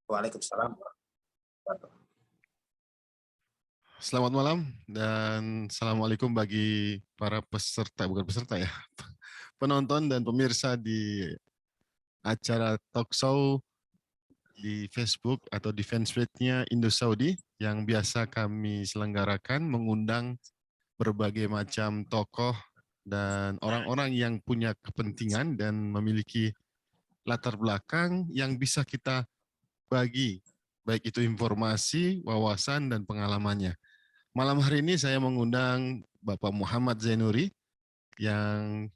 Waalaikumsalam warahmatullahi. Selamat malam dan assalamualaikum bagi para peserta, bukan peserta ya, penonton dan pemirsa di acara talk show di Facebook atau di fanspage-nya Indo Saudi yang biasa kami selenggarakan mengundang berbagai macam tokoh dan orang-orang yang punya kepentingan dan memiliki latar belakang yang bisa kita bagi, baik itu informasi, wawasan, dan pengalamannya. Malam hari ini saya mengundang Bapak Muhammad Zainuri yang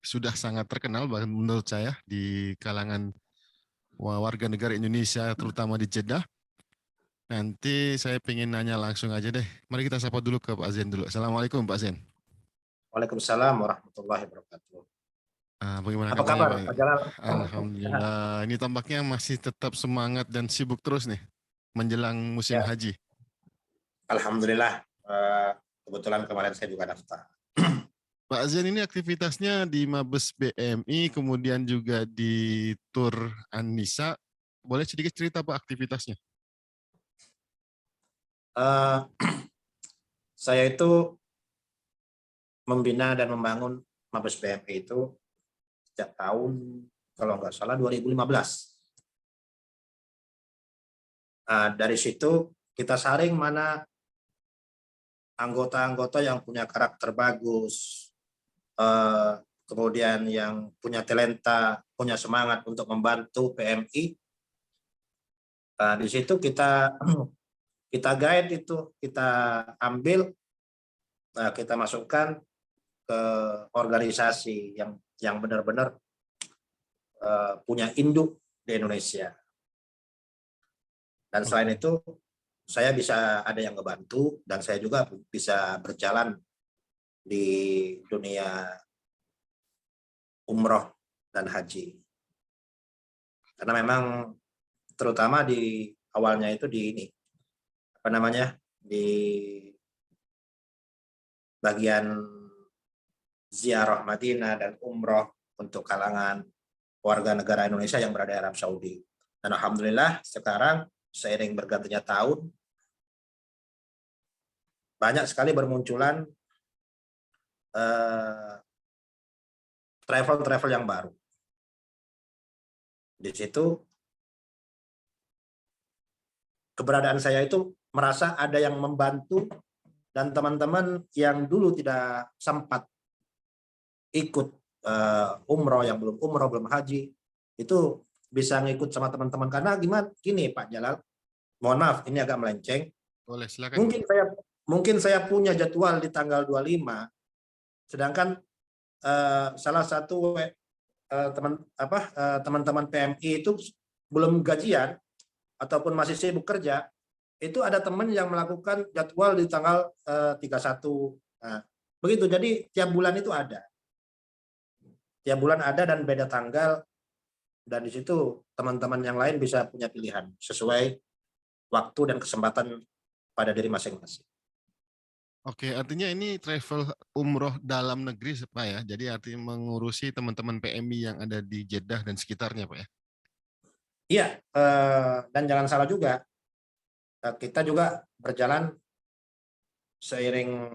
sudah sangat terkenal bahkan menurut saya di kalangan warga negara Indonesia terutama di Jeddah. Nanti saya pengen nanya langsung aja deh. Mari kita sapa dulu ke Pak Zain dulu. Assalamualaikum Pak Zain. Waalaikumsalam warahmatullahi wabarakatuh. Bagaimana Apa kabarnya kabar Pak? Pak Jalal? Alhamdulillah. Ini tampaknya masih tetap semangat dan sibuk terus nih menjelang musim Ya, haji. alhamdulillah. Kebetulan kemarin saya juga daftar. Pak Zain ini aktivitasnya di Mabes BMI, kemudian juga di Tur An-Nisa. Boleh sedikit cerita Pak aktivitasnya? Eh, saya itu membina dan membangun Mabes BMI itu sejak tahun, kalau nggak salah, 2015. Dari situ kita saring mana anggota-anggota yang punya karakter bagus, kemudian yang punya talenta, punya semangat untuk membantu PMI. Di situ kita guide itu, kita ambil, kita masukkan ke organisasi yang benar-benar punya induk di Indonesia. Dan selain itu, saya bisa ada yang ngebantu dan saya juga bisa berjalan di dunia umroh dan haji. Karena memang terutama di awalnya itu di ini, apa namanya, di bagian ziarah Madinah dan umroh untuk kalangan warga negara Indonesia yang berada di Arab Saudi. Dan alhamdulillah sekarang seiring bergantinya tahun, banyak sekali bermunculan travel-travel yang baru. Di situ keberadaan saya itu merasa ada yang membantu dan teman-teman yang dulu tidak sempat ikut umroh, yang belum umroh, belum haji, itu bisa ngikut sama teman-teman. Karena gimana, gini Pak Jalal, mohon maaf ini agak melenceng. Boleh, silakan. Mungkin saya punya jadwal di tanggal 25, sedangkan salah satu teman-teman PMI itu belum gajian ataupun masih sibuk kerja, itu ada teman yang melakukan jadwal di tanggal 31. Nah, begitu. Jadi tiap bulan itu ada. Tiap bulan ada dan beda tanggal, dan di situ teman-teman yang lain bisa punya pilihan sesuai waktu dan kesempatan pada diri masing-masing. Oke, artinya ini travel umroh dalam negeri Pak ya. Jadi artinya mengurusi teman-teman PMI yang ada di Jeddah dan sekitarnya Pak ya. Iya, dan jangan salah juga, kita juga berjalan seiring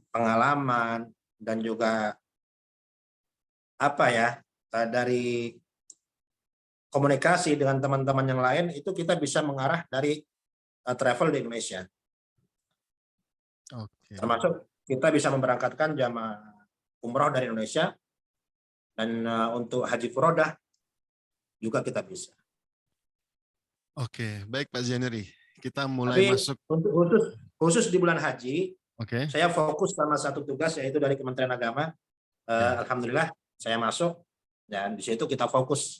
pengalaman dan juga apa ya, dari komunikasi dengan teman-teman yang lain, itu kita bisa mengarah dari travel di Indonesia. Oke. Termasuk kita bisa memberangkatkan jamaah umroh dari Indonesia, dan untuk haji furodah juga kita bisa. Oke, baik Pak Zainuri. Kita mulai Tapi masuk. untuk khusus di bulan haji, Oke. saya fokus sama satu tugas, yaitu dari Kementerian Agama. Ya. Alhamdulillah saya masuk, dan di situ kita fokus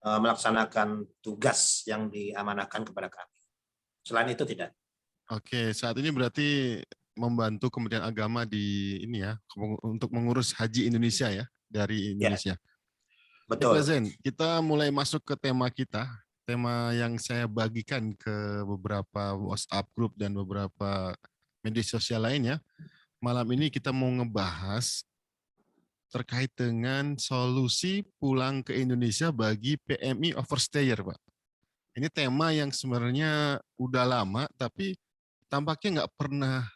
melaksanakan tugas yang diamanahkan kepada kami. Selain itu tidak. Oke, saat ini berarti membantu Kementerian Agama di ini ya, untuk mengurus haji Indonesia ya, dari Ya, Indonesia. Baik Pak betul. Zain, kita mulai masuk ke tema kita. Tema yang saya bagikan ke beberapa WhatsApp group dan beberapa media sosial lainnya. Malam ini kita mau ngebahas terkait dengan solusi pulang ke Indonesia bagi PMI overstayer, Pak. Ini tema yang sebenarnya udah lama, tapi tampaknya nggak pernah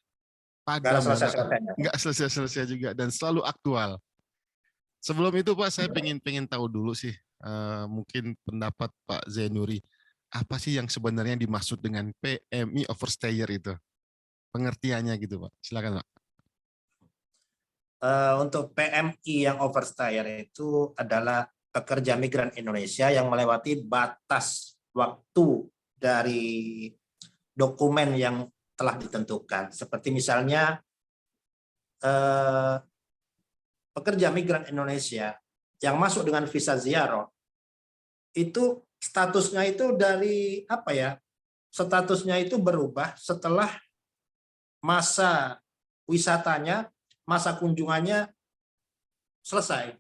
Nggak ada padam ya, selesai-selesainya. nggak selesai-selesai juga, dan selalu aktual. Sebelum itu Pak, saya pengen tahu dulu sih, mungkin pendapat Pak Zainuri, apa sih yang sebenarnya dimaksud dengan PMI overstayer itu? Pengertiannya gitu Pak. Silakan Pak. Untuk PMI yang overstay itu adalah pekerja migran Indonesia yang melewati batas waktu dari dokumen yang telah ditentukan. Seperti misalnya pekerja migran Indonesia yang masuk dengan visa ziarah itu statusnya itu dari apa ya? Statusnya itu berubah setelah masa wisatanya, masa kunjungannya selesai.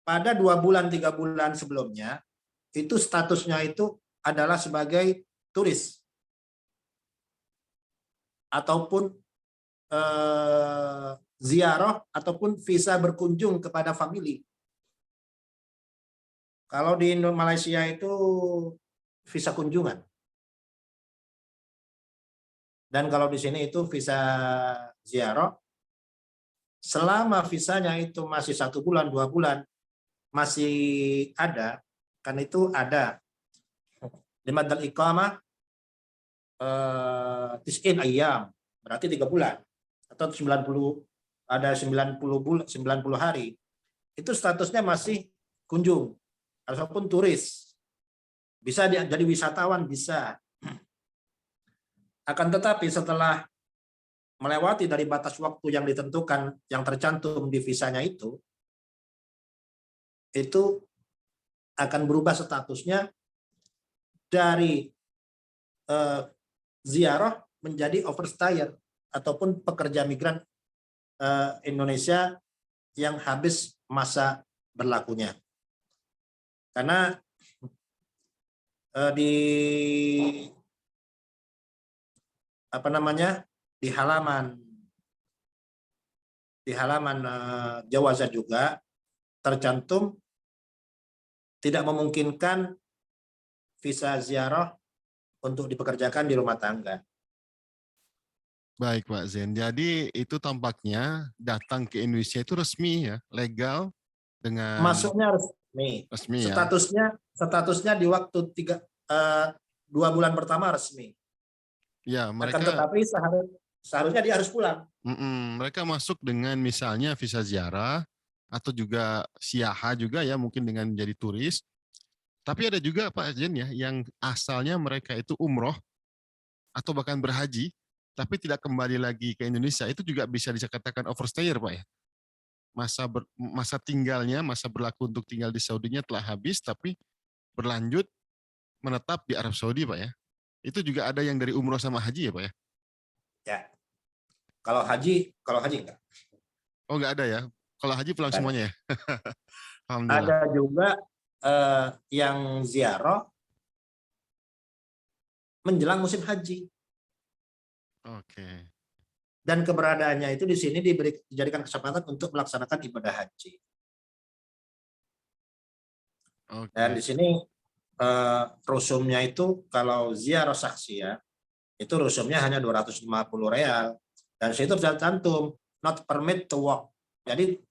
Pada 2 bulan 3 bulan sebelumnya itu statusnya itu adalah sebagai turis ataupun ziarah ataupun visa berkunjung kepada famili. Kalau di Malaysia itu visa kunjungan. Dan kalau di sini itu visa ziarah, selama visanya itu masih 1 bulan, 2 bulan, masih ada, kan itu ada limadal iqamah tis'in ayyam, berarti 3 bulan atau 90, ada 90 bulan, 90 hari. Itu statusnya masih kunjung ataupun turis. Bisa jadi wisatawan, bisa. Akan tetapi setelah melewati dari batas waktu yang ditentukan yang tercantum di visanya itu akan berubah statusnya dari ziarah menjadi overstayer ataupun pekerja migran Indonesia yang habis masa berlakunya. Karena di apa namanya di halaman Jawazat juga tercantum tidak memungkinkan visa ziarah untuk dipekerjakan di rumah tangga. Baik Pak Zen, jadi itu tampaknya datang ke Indonesia itu resmi ya, legal dengan Masuknya resmi. resmi ya. Statusnya di waktu 2 bulan pertama resmi. Ya, Akan mereka tetapi seharusnya dia harus pulang. mereka masuk dengan misalnya visa ziarah atau juga siaha juga ya, mungkin dengan menjadi turis. Tapi ada juga Pak Zen ya, yang asalnya mereka itu umroh atau bahkan berhaji, tapi tidak kembali lagi ke Indonesia, itu juga bisa dikatakan overstayer Pak ya. Masa tinggalnya, masa berlaku untuk tinggal di Saudinya telah habis, tapi berlanjut menetap di Arab Saudi Pak ya. Itu juga ada yang dari umroh sama haji ya Pak ya? Ya. Kalau haji enggak. Oh nggak ada ya? Kalau haji pulang Enggak ada. semuanya ya? Alhamdulillah. Ada juga yang ziarah menjelang musim haji. Oke. Dan keberadaannya itu di sini dijadikan kesempatan untuk melaksanakan ibadah haji. Dan Oke. di sini rusumnya itu kalau ziarah saksiyah itu rusumnya hanya 250 real. Dan situ tercantum not permit to work. Jadi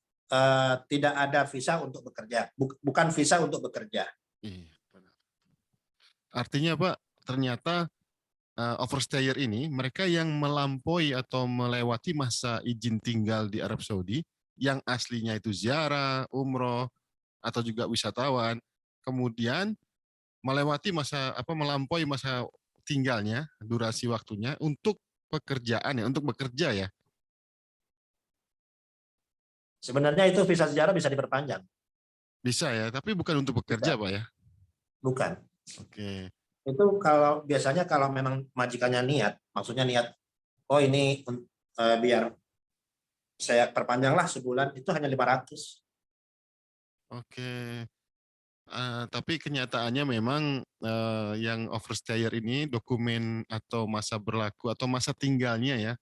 tidak ada visa untuk bekerja, bukan visa untuk bekerja. Iya, benar. Artinya Pak, ternyata overstayer ini mereka yang melampaui atau melewati masa izin tinggal di Arab Saudi yang aslinya itu ziarah, umroh atau juga wisatawan, kemudian melewati melampaui masa tinggalnya, durasi waktunya untuk pekerjaan ya, untuk bekerja ya. Sebenarnya itu visa sejarah bisa diperpanjang. Bisa ya, tapi bukan untuk bekerja Bisa. Pak ya. Bukan. Oke. Itu biasanya kalau memang majikannya niat, maksudnya niat, oh ini biar saya perpanjanglah sebulan, itu hanya 500. Oke. Tapi kenyataannya memang yang overstayer ini dokumen atau masa berlaku atau masa tinggalnya ya,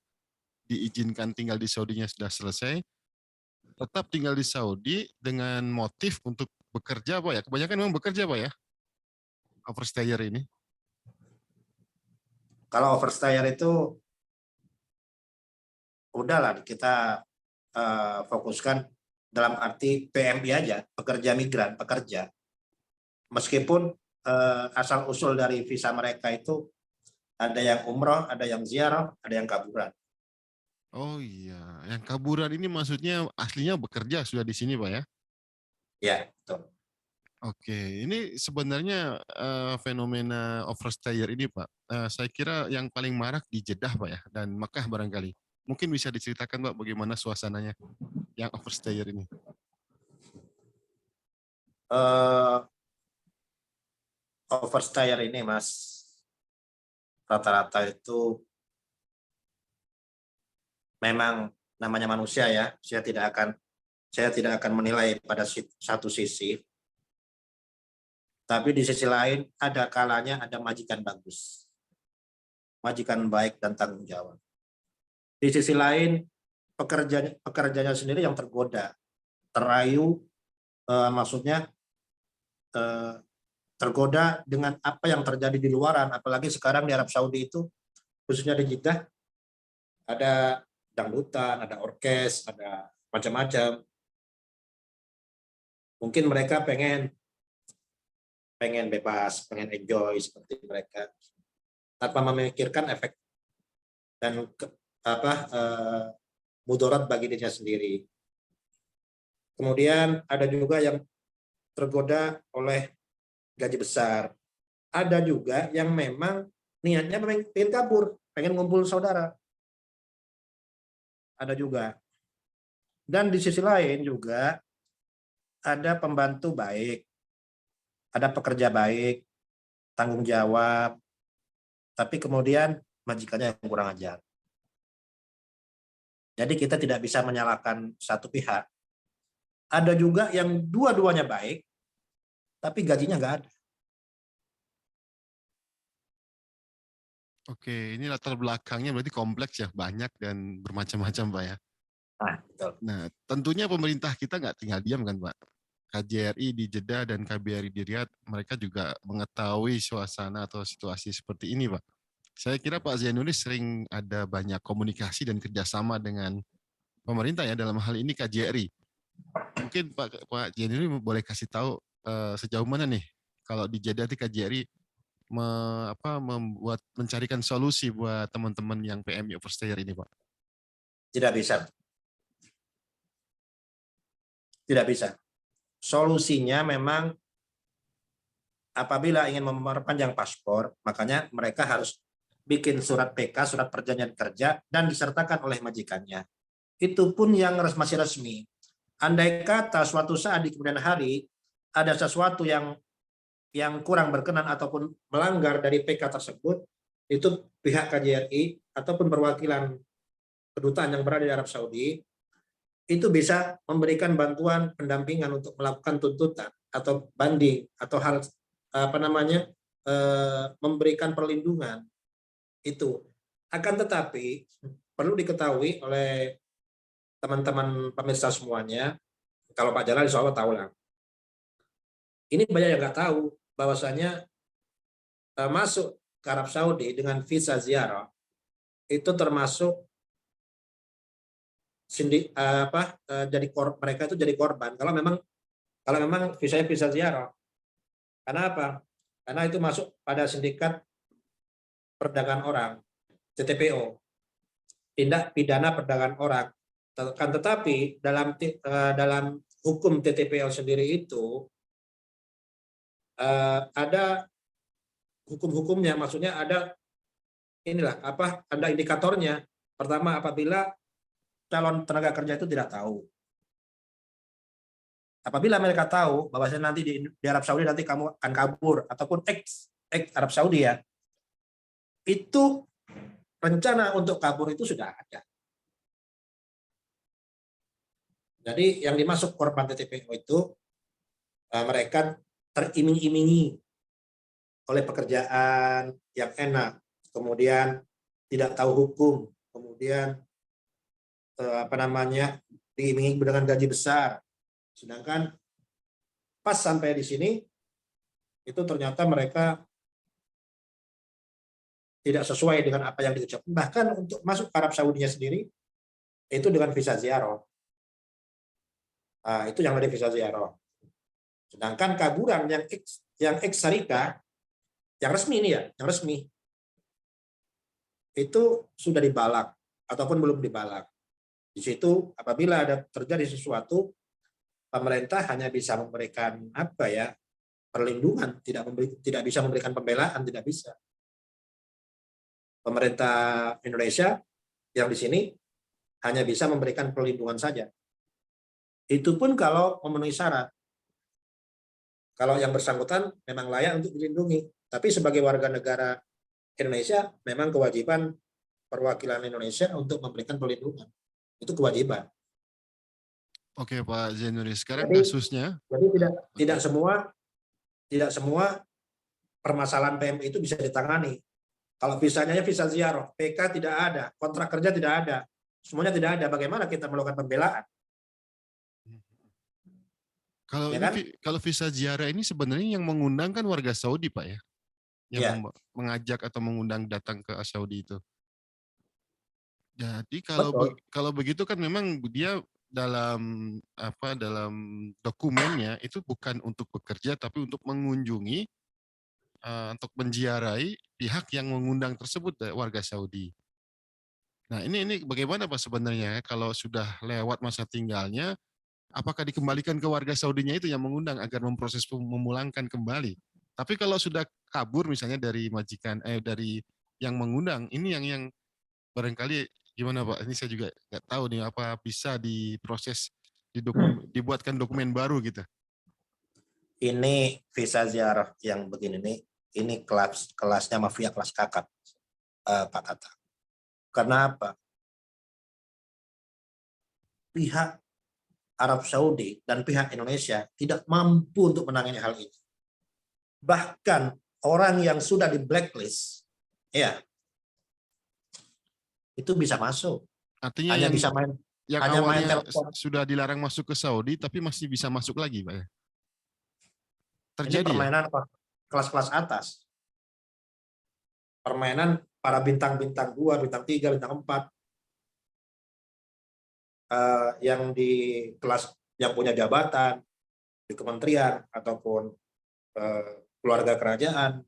diizinkan tinggal di Saudinya sudah selesai, tetap tinggal di Saudi dengan motif untuk bekerja Pak ya. Kebanyakan memang bekerja Pak ya. overstayer ini? Kalau overstyer itu udahlah kita fokuskan dalam arti PMI aja, pekerja migran, pekerja. Meskipun asal usul dari visa mereka itu ada yang umroh, ada yang ziarah, ada yang kaburan. Oh iya, yang kaburan ini maksudnya aslinya bekerja sudah di sini Pak ya? Ya, betul. Oke, ini sebenarnya fenomena overstayer ini Pak, saya kira yang paling marak di Jeddah Pak ya, dan Makkah barangkali. Mungkin bisa diceritakan Pak bagaimana suasananya yang overstayer ini? Eh, Overstyer ini, Mas, rata-rata itu memang namanya manusia ya. Saya tidak akan menilai pada satu sisi, tapi di sisi lain ada kalanya ada majikan bagus, majikan baik dan tanggung jawab. Di sisi lain pekerjanya sendiri yang tergoda, terayu, maksudnya eh, tergoda dengan apa yang terjadi di luaran, apalagi sekarang di Arab Saudi itu, khususnya di Jeddah, ada dangdutan, ada orkes, ada macam-macam. Mungkin mereka pengen bebas, pengen enjoy seperti mereka, tanpa memikirkan efek dan mudarat bagi dirinya sendiri. Kemudian ada juga yang tergoda oleh gaji besar. Ada juga yang memang niatnya pengen kabur, pengen ngumpul saudara. Ada juga. Dan di sisi lain juga ada pembantu baik, ada pekerja baik, tanggung jawab, tapi kemudian majikannya yang kurang ajar. Jadi kita tidak bisa menyalahkan satu pihak. Ada juga yang dua-duanya baik, tapi gajinya nggak ada. Oke, ini latar belakangnya berarti kompleks ya, banyak dan bermacam-macam Pak ya. Nah, betul. Nah, tentunya pemerintah kita nggak tinggal diam kan Pak. KJRI di Jeddah dan KBRI di Riyadh, mereka juga mengetahui suasana atau situasi seperti ini Pak. Saya kira Pak Zainulis sering ada banyak komunikasi dan kerjasama dengan pemerintah ya, dalam hal ini KJRI. Mungkin Pak Zainulis boleh kasih tahu sejauh mana nih kalau di Jeddah di KJRI mencarikan solusi buat teman-teman yang PMI overstayer ini Pak. Tidak bisa. Tidak bisa. Solusinya memang apabila ingin memperpanjang paspor, makanya mereka harus bikin surat PK, surat perjanjian kerja, dan disertakan oleh majikannya. Itu pun yang masih resmi. Andai kata suatu saat di kemudian hari ada sesuatu yang kurang berkenan ataupun melanggar dari PK tersebut, itu pihak KJRI ataupun perwakilan kedutaan yang berada di Arab Saudi itu bisa memberikan bantuan pendampingan untuk melakukan tuntutan atau banding atau hal memberikan perlindungan itu. Akan tetapi perlu diketahui oleh teman-teman pemirsa semuanya, kalau Pak Jalal insya Allah tahu lah. Ini banyak yang nggak tahu bahwasanya masuk ke Arab Saudi dengan visa ziarah itu termasuk mereka itu jadi korban kalau memang visanya visa ziarah. Karena apa? Karena itu masuk pada sindikat perdagangan orang, TTPO, tindak pidana perdagangan orang. Tetapi dalam hukum TTPO sendiri itu ada hukum-hukumnya, maksudnya ada ada indikatornya. Pertama, apabila calon tenaga kerja itu tidak tahu. Apabila mereka tahu bahwasanya nanti di Arab Saudi nanti kamu akan kabur ataupun ex Arab Saudi ya, itu rencana untuk kabur itu sudah ada. Jadi yang dimaksud korban TTPO itu mereka teriming-imingi oleh pekerjaan yang enak, kemudian tidak tahu hukum, kemudian diiming dengan gaji besar. Sedangkan pas sampai di sini itu ternyata mereka tidak sesuai dengan apa yang diucapkan. Bahkan untuk masuk Arab Saudinya sendiri itu dengan visa ziarah. Nah, itu yang dari visa ziarah. Sedangkan kaburan yang ex syarikat, yang resmi ini ya, yang resmi itu sudah dibalak ataupun belum dibalak. Di situ apabila ada terjadi sesuatu, pemerintah hanya bisa memberikan apa ya, perlindungan, tidak bisa memberikan pembelaan, tidak bisa. Pemerintah Indonesia yang di sini hanya bisa memberikan perlindungan saja. Itu pun kalau memenuhi syarat. Kalau yang bersangkutan memang layak untuk dilindungi. Tapi sebagai warga negara Indonesia, memang kewajiban perwakilan Indonesia untuk memberikan perlindungan. Itu kewajiban. Oke Pak Zainuri, sekarang Jadi, kasusnya. jadi tidak semua permasalahan PMI itu bisa ditangani. Kalau visanya visa ziarah, PK tidak ada, kontrak kerja tidak ada, semuanya tidak ada. Bagaimana kita melakukan pembelaan? Kalau Ya ini kan? kalau visa ziarah ini sebenarnya yang mengundang kan warga Saudi Pak ya, yang Ya, mengajak atau mengundang datang ke Saudi itu. Jadi betul. kalau begitu kan memang dia dalam dokumennya itu bukan untuk bekerja tapi untuk mengunjungi, untuk menziarahi pihak yang mengundang tersebut, warga Saudi. Nah ini bagaimana Pak sebenarnya kalau sudah lewat masa tinggalnya, apakah dikembalikan ke warga Saudinya itu yang mengundang agar memproses memulangkan kembali? Tapi kalau sudah kabur misalnya dari majikan, dari yang mengundang, ini yang barangkali gimana Pak? Ini saya juga nggak tahu nih apa bisa diproses, dibuatkan dokumen baru gitu. Ini visa ziarah yang begini nih, ini kelasnya mafia kelas kakap, Pak Tata. Kenapa? Pihak Arab Saudi dan pihak Indonesia tidak mampu untuk menangani hal ini. Bahkan orang yang sudah di blacklist, ya, itu bisa masuk. Artinya Hanya yang bisa main awalnya telepon. sudah dilarang masuk ke Saudi tapi masih bisa masuk lagi Pak ya? Ini Terjadi ya? permainan kelas-kelas atas. Permainan para bintang-bintang 2, bintang 3, bintang 4. Yang di kelas yang punya jabatan di kementerian ataupun keluarga kerajaan,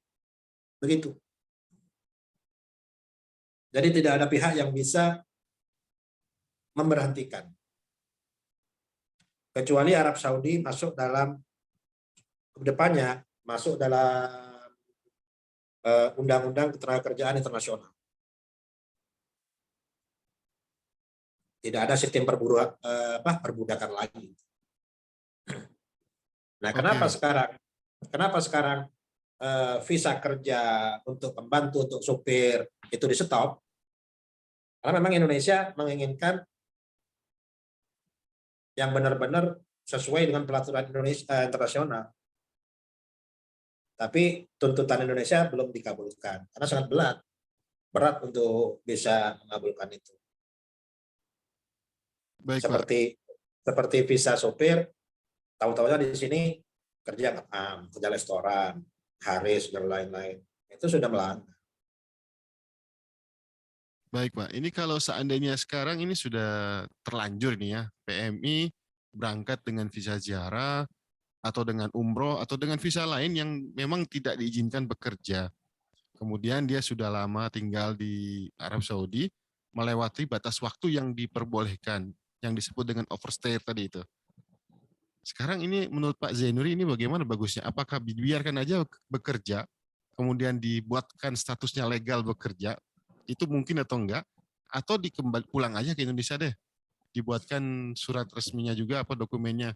begitu. Jadi tidak ada pihak yang bisa memberhentikan, kecuali Arab Saudi masuk dalam kedepannya masuk dalam Undang-Undang Ketenagakerjaan Internasional. Tidak ada sistem perbudakan lagi. Nah, kenapa Oke. sekarang visa kerja untuk pembantu, untuk supir itu di stop? Karena memang Indonesia menginginkan yang benar-benar sesuai dengan peraturan Indonesia internasional. Tapi tuntutan Indonesia belum dikabulkan karena sangat berat untuk bisa mengabulkan itu. Baik Pak. Seperti visa sopir, tahu-tahunya di sini kerja ngepam, kerja restoran, haris dan lain-lain. Itu sudah melanggar. Baik Pak, ini kalau seandainya sekarang ini sudah terlanjur nih ya, PMI berangkat dengan visa ziarah atau dengan umroh atau dengan visa lain yang memang tidak diizinkan bekerja. Kemudian dia sudah lama tinggal di Arab Saudi, melewati batas waktu yang diperbolehkan, yang disebut dengan overstay tadi itu. Sekarang ini menurut Pak Zainuri ini bagaimana bagusnya? Apakah dibiarkan aja bekerja, kemudian dibuatkan statusnya legal bekerja, itu mungkin atau enggak? Atau pulang aja ke Indonesia deh, dibuatkan surat resminya juga apa dokumennya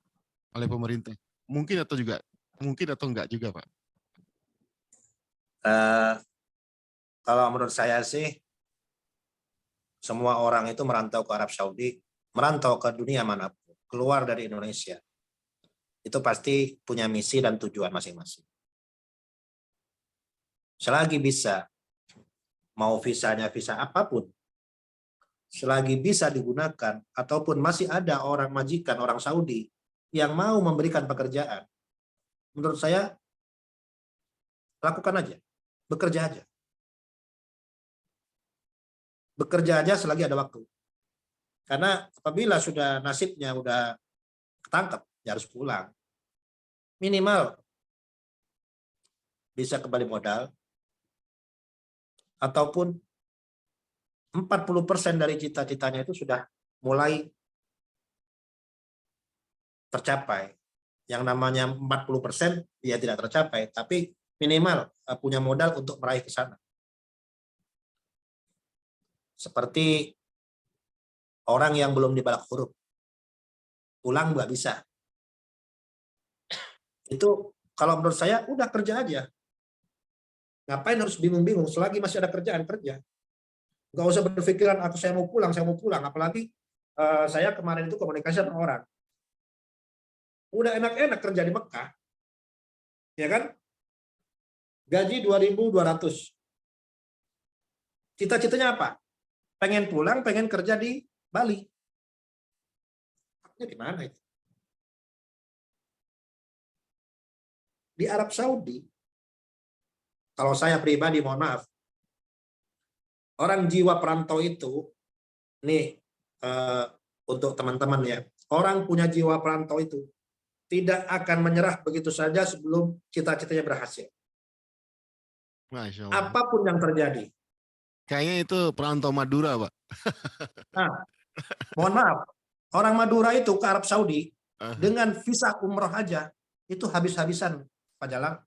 oleh pemerintah? Mungkin atau enggak juga Pak? Kalau menurut saya sih, semua orang itu merantau ke Arab Saudi, merantau ke dunia manapun, keluar dari Indonesia, itu pasti punya misi dan tujuan masing-masing. Selagi bisa, mau visanya visa apapun, selagi bisa digunakan, ataupun masih ada orang majikan, orang Saudi, yang mau memberikan pekerjaan, menurut saya lakukan aja, bekerja aja. Bekerja aja selagi ada waktu. Karena apabila sudah nasibnya udah ketangkep, ya harus pulang. Minimal bisa kembali modal, ataupun 40% dari cita-citanya itu sudah mulai tercapai. Yang namanya 40% ya tidak tercapai, tapi minimal punya modal untuk meraih ke sana. Seperti orang yang belum dibalak huruf, pulang nggak bisa. Itu kalau menurut saya udah kerja aja. Ngapain harus bingung-bingung, selagi masih ada kerjaan, kerja. Nggak usah berpikiran, saya mau pulang, saya mau pulang. Apalagi saya kemarin itu komunikasi sama orang. Udah enak-enak kerja di Mekah, ya kan? Gaji 2.200. Cita-citanya apa? Pengen pulang, pengen kerja di Bali. Gimana itu? Di Arab Saudi, kalau saya pribadi, mohon maaf, orang jiwa perantau itu, nih untuk teman-teman ya, orang punya jiwa perantau itu tidak akan menyerah begitu saja sebelum cita-citanya berhasil. Masya Allah. Apapun yang terjadi. Kayaknya itu perantau Madura, Pak. Nah, mohon maaf, orang Madura itu ke Arab Saudi dengan visa umroh aja itu habis-habisan, Pak Jalang.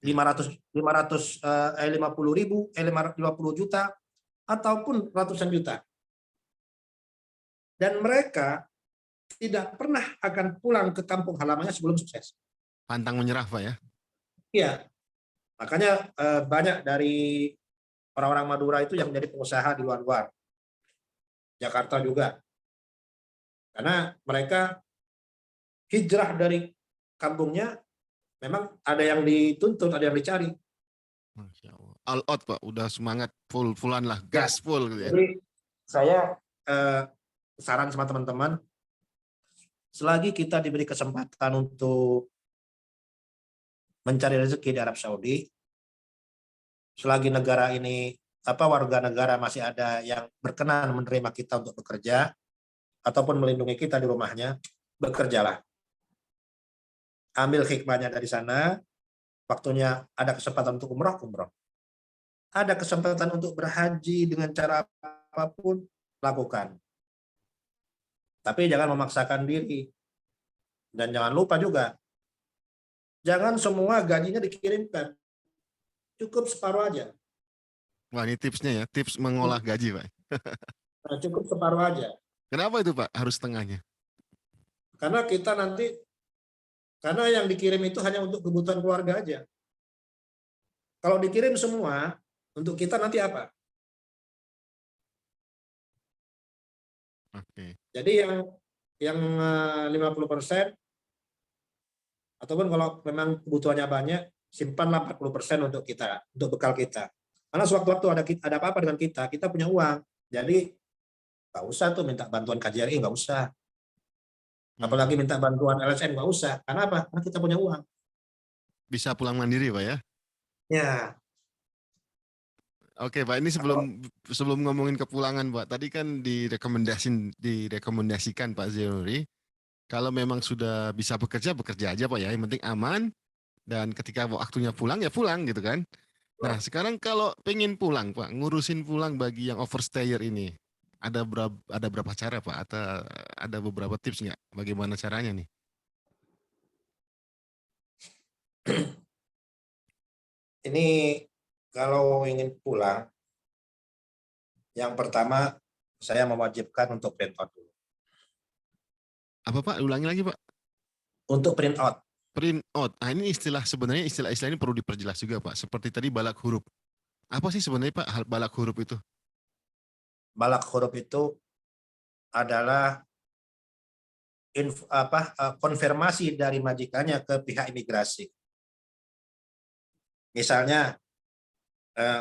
50 juta ataupun ratusan juta. Dan mereka tidak pernah akan pulang ke kampung halamannya sebelum sukses. Pantang menyerah, Pak ya? Iya. Makanya banyak dari orang-orang Madura itu yang menjadi pengusaha di luar-luar. Jakarta juga. Karena mereka hijrah dari kampungnya, memang ada yang dituntut, ada yang dicari. Masya Allah. All out, Pak. Udah semangat full-fullan lah. Gas full. Gitu ya. Jadi saya saran sama teman-teman, selagi kita diberi kesempatan untuk mencari rezeki di Arab Saudi, selagi negara ini, warga negara masih ada yang berkenan menerima kita untuk bekerja, ataupun melindungi kita di rumahnya, bekerjalah. Ambil hikmahnya dari sana, waktunya ada kesempatan untuk umroh. Ada kesempatan untuk berhaji dengan cara apapun, lakukan. Tapi jangan memaksakan diri. Dan jangan lupa juga, jangan semua gajinya dikirimkan. Cukup separuh aja. Wah, ini tipsnya ya. Tips mengolah gaji, Pak. Nah, cukup separuh aja. Kenapa itu, Pak? Harus setengahnya? Karena kita nanti, karena yang dikirim itu hanya untuk kebutuhan keluarga aja. Kalau dikirim semua, untuk kita nanti apa? Oke. Jadi yang 50%, ataupun kalau memang kebutuhannya banyak, simpanlah 40% untuk kita, untuk bekal kita. Karena sewaktu-waktu ada apa-apa dengan kita punya uang. Jadi nggak usah tuh minta bantuan KJRI, nggak usah. Apalagi minta bantuan LSM, nggak usah. Karena apa? Karena kita punya uang. Bisa pulang mandiri, Pak ya? Ya. Oke, Pak. Ini sebelum ngomongin kepulangan, Pak. Tadi kan direkomendasikan Pak Zainuri, kalau memang sudah bisa bekerja aja, Pak ya. Yang penting aman, dan ketika waktunya pulang, ya pulang gitu kan. Nah, sekarang kalau pengen pulang, Pak, ngurusin pulang bagi yang overstayer ini, ada berapa cara, Pak? Atau ada beberapa tips nggak? Bagaimana caranya nih? Ini kalau ingin pulang, yang pertama saya mewajibkan untuk print out dulu. Apa, Pak? Ulangi lagi, Pak. Untuk print out. Print out. Nah, ini sebenarnya istilah ini perlu diperjelas juga, Pak. Seperti tadi balak huruf. Apa sih sebenarnya, Pak, balak huruf itu? Balak huruf itu adalah konfirmasi dari majikannya ke pihak imigrasi. Misalnya,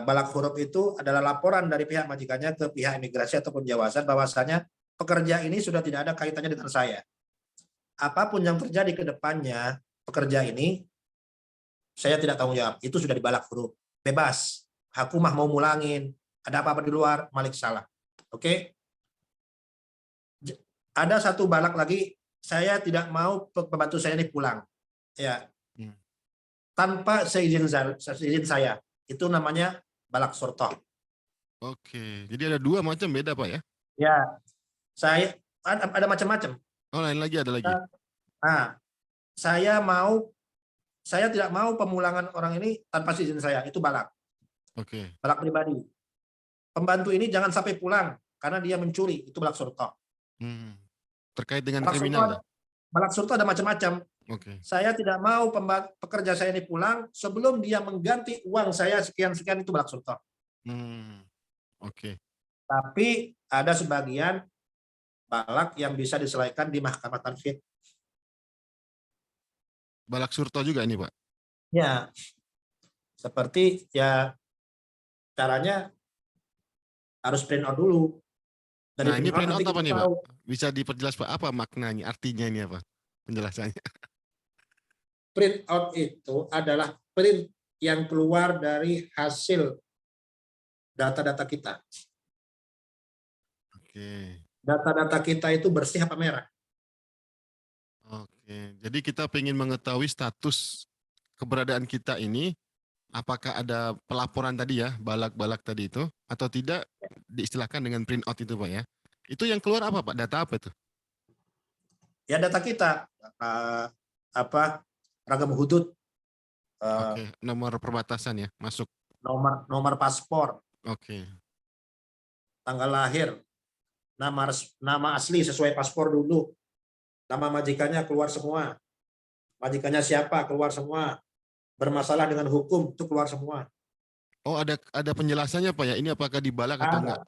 balak huruf itu adalah laporan dari pihak majikannya ke pihak imigrasi ataupun jawaban bahwasanya pekerja ini sudah tidak ada kaitannya dengan saya. Apapun yang terjadi ke depannya, pekerja ini saya tidak tanggung jawab. Itu sudah dibalak huruf. Bebas. Hakumah mau mulangin. Ada apa-apa di luar, Malik salah. Oke? Ada satu balak lagi, saya tidak mau pembantu saya ini pulang. Ya, Hmm. tanpa seizin saya. Itu namanya balak surtoh. Oke, jadi ada dua macam beda Pak ya? Ya, saya ada macam-macam. Oh lain lagi ada lagi. Nah, saya tidak mau pemulangan orang ini tanpa izin saya. Itu balak. Oke. Balak pribadi. Pembantu ini jangan sampai pulang karena dia mencuri. Itu balak surtoh. Hmm. Terkait dengan Balak surtoh kriminal ya? balak surtoh ada macam-macam. Oke. Saya tidak mau pekerja saya ini pulang sebelum dia mengganti uang saya sekian-sekian. Itu balak surtoh. Hmm. Oke. Tapi ada sebagian balak yang bisa diselesaikan di mahkamah tanfidz. Balak surto juga ini Pak? Ya, seperti ya caranya harus print out dulu. Dari Nah ini print out print nanti out apa kita nih Pak? tahu. Bisa diperjelas Pak, apa maknanya, artinya ini apa? Penjelasannya. Print out itu adalah print yang keluar dari hasil data-data kita. Oke. Data-data kita itu bersih apa merah? Oke. Jadi kita ingin mengetahui status keberadaan kita ini, apakah ada pelaporan tadi ya, balak-balak tadi itu, atau tidak, diistilahkan dengan print out itu Pak ya. Itu yang keluar apa Pak? Data apa itu? Ya data kita apa ragam hudud, Oke, nomor perbatasan ya, masuk. nomor nomor paspor, Oke. tanggal lahir, nama asli sesuai paspor dulu, nama majikannya keluar semua, majikannya siapa keluar semua, bermasalah dengan hukum itu keluar semua. Oh ada penjelasannya Pak ya, ini apakah dibalak atau enggak?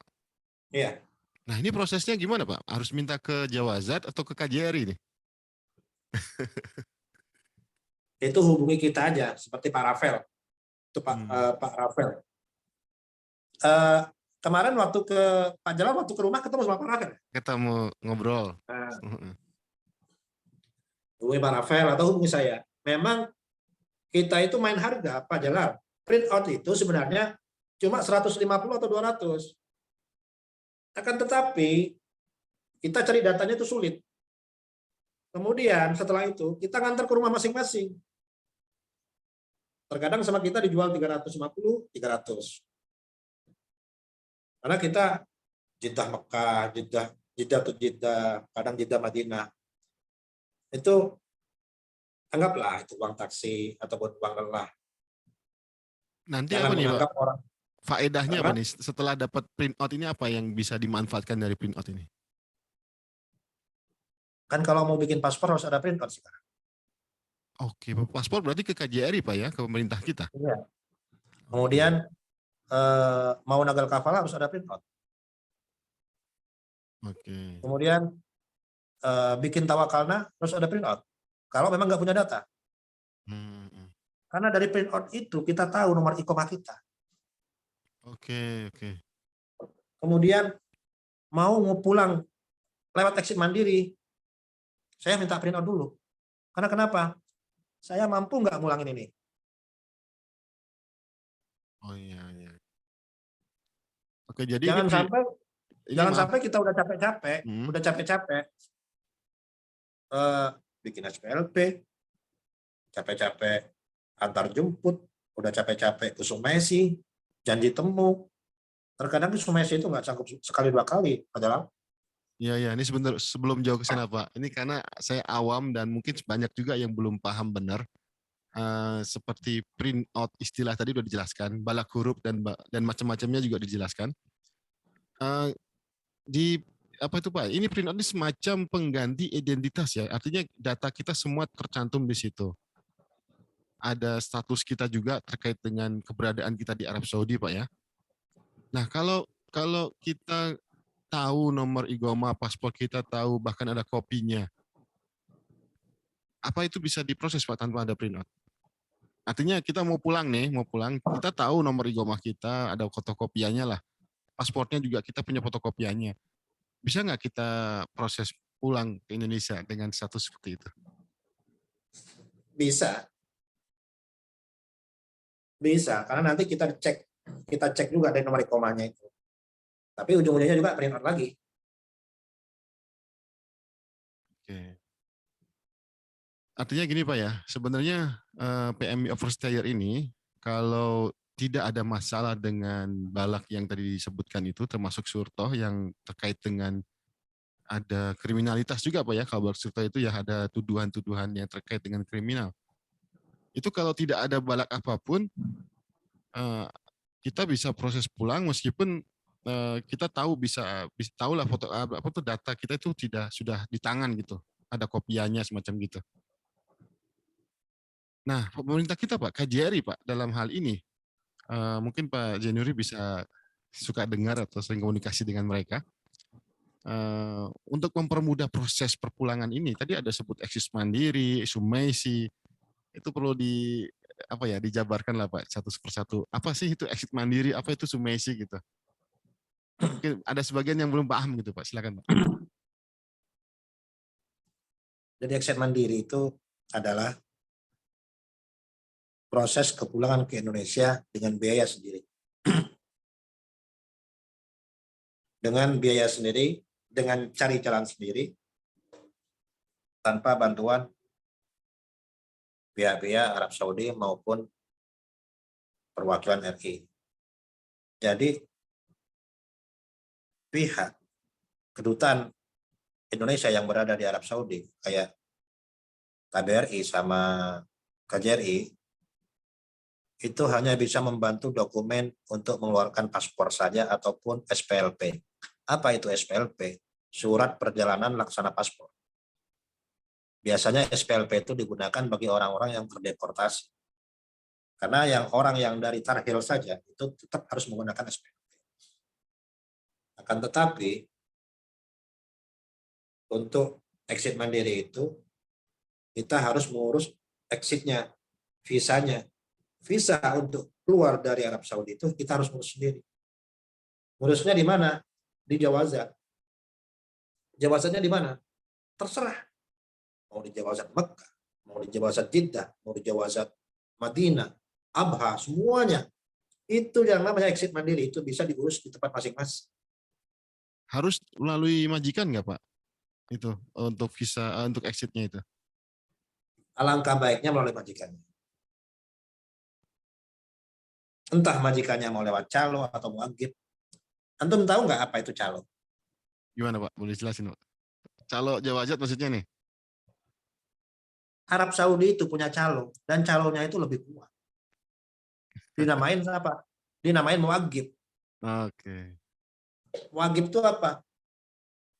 Iya, Nah ini prosesnya gimana Pak? Harus minta ke Jawazat atau ke KJRI nih? itu hubungi kita aja seperti Pak Rafael. Itu Pak Rafael. Kemarin waktu ke Pak Jalal, waktu ke rumah ketemu sama Pak Rafael. Ketemu ngobrol. Hubungi Pak Rafael atau hubungi saya. Memang kita itu main harga, Pak Jalal. Print out itu sebenarnya cuma 150 atau 200. Akan tetapi kita cari datanya itu sulit. Kemudian setelah itu kita ngantar ke rumah masing-masing. Terkadang sama kita dijual 350, 300. Karena kita Jeddah Mekah, Jeddah tuh Jeddah, kadang Jeddah Madinah. Itu anggaplah itu uang taksi ataupun uang lelah. Nanti Jangan apa nih Pak? menganggap orang. Faedahnya apa Karena nih? Setelah dapat print out ini apa yang bisa dimanfaatkan dari print out ini? kan kalau mau bikin paspor harus ada print out sekarang. Oke, paspor berarti ke KJRI Pak ya, ke pemerintah kita. Iya. Oke. Kemudian mau nagal kafala harus ada print out. Oke. Kemudian bikin tawakalna harus ada print out. Kalau memang nggak punya data. Karena dari print out itu kita tahu nomor ikomah kita. Oke, oke. Kemudian mau pulang lewat exit mandiri, saya minta print out dulu. Karena kenapa? Saya mampu nggak ngulangin ini? Oh iya, iya. Oke, jadi Jangan sampai maaf. kita udah capek-capek, bikin SPLP, capek-capek antar jemput, udah capek-capek ke Sumesi, janji temu. Terkadang ke Sumesi itu nggak sanggup sekali dua kali, padahal. Iya, iya. Ini sebentar sebelum jauh ke sana Pak. Ini karena saya awam dan mungkin banyak juga yang belum paham benar. Seperti print out istilah tadi udah dijelaskan, balak huruf dan macam-macamnya juga dijelaskan. Di apa itu Pak? Ini print out ini semacam pengganti identitas ya. Artinya data kita semua tercantum di situ. Ada status kita juga terkait dengan keberadaan kita di Arab Saudi Pak ya. Nah kalau kita tahu nomor igoma, paspor kita tahu, bahkan ada kopinya, apa itu bisa diproses Pak tanpa ada print out? Artinya kita mau pulang, kita tahu nomor igoma kita, ada fotokopiannya lah. Pasportnya juga kita punya fotokopiannya. Bisa nggak kita proses pulang ke Indonesia dengan status seperti itu? Bisa. Bisa, karena nanti kita cek juga dari nomor komanya itu. Tapi ujung-ujungnya juga print out lagi. Oke. Artinya gini Pak ya, sebenarnya PMI overstay ini kalau tidak ada masalah dengan balak yang tadi disebutkan itu, termasuk Surto yang terkait dengan ada kriminalitas juga Pak ya, kalau balak Surto itu ya ada tuduhan-tuduhan yang terkait dengan kriminal. Itu kalau tidak ada balak apapun, eh, kita bisa proses pulang meskipun kita tahu bisa tahu lah foto apa tuh data kita itu tidak sudah di tangan gitu, ada kopiannya semacam gitu. Nah, pemerintah kita Pak, KJRI Pak, dalam hal ini, mungkin Pak Januari bisa suka dengar atau sering komunikasi dengan mereka, untuk mempermudah proses perpulangan ini, tadi ada sebut eksis mandiri, sumaisi, itu perlu apa ya, dijabarkan lah Pak, satu persatu. Apa sih itu exit mandiri, apa itu sumaisi gitu. Mungkin ada sebagian yang belum paham gitu Pak, silakan Pak. Jadi exit mandiri itu adalah proses kepulangan ke Indonesia dengan biaya sendiri. Dengan biaya sendiri, dengan cari jalan sendiri, tanpa bantuan pihak-pihak Arab Saudi maupun perwakilan RI. Jadi pihak kedutaan Indonesia yang berada di Arab Saudi, kayak KBRI sama KJRI, itu hanya bisa membantu dokumen untuk mengeluarkan paspor saja ataupun SPLP. Apa itu SPLP? Surat perjalanan laksana paspor. Biasanya SPLP itu digunakan bagi orang-orang yang terdeportasi. Karena orang yang dari Tarhil saja itu tetap harus menggunakan SPLP. Akan tetapi untuk exit mandiri itu kita harus mengurus exitnya, visanya. Visa untuk keluar dari Arab Saudi itu kita harus ngurus sendiri. Ngurusnya di mana? Di Jawazat. Jawazatnya di mana? Terserah. Mau di Jawazat Mekah, mau di Jawazat Jeddah, mau di Jawazat Madinah, Abha, semuanya. Itu yang namanya exit mandiri, itu bisa diurus di tempat masing-masing. Harus melalui majikan nggak Pak? Itu untuk visa, untuk exitnya itu. Alangkah baiknya melalui majikannya. Entah majikannya mau lewat calo atau muagib. Antum tahu nggak apa itu calo? Gimana Pak? Boleh jelasin Pak? Calo Jawazat maksudnya nih? Arab Saudi itu punya calo, dan calonya itu lebih kuat. Dinamain apa? Dinamain muagib. Oke. Muagib itu apa?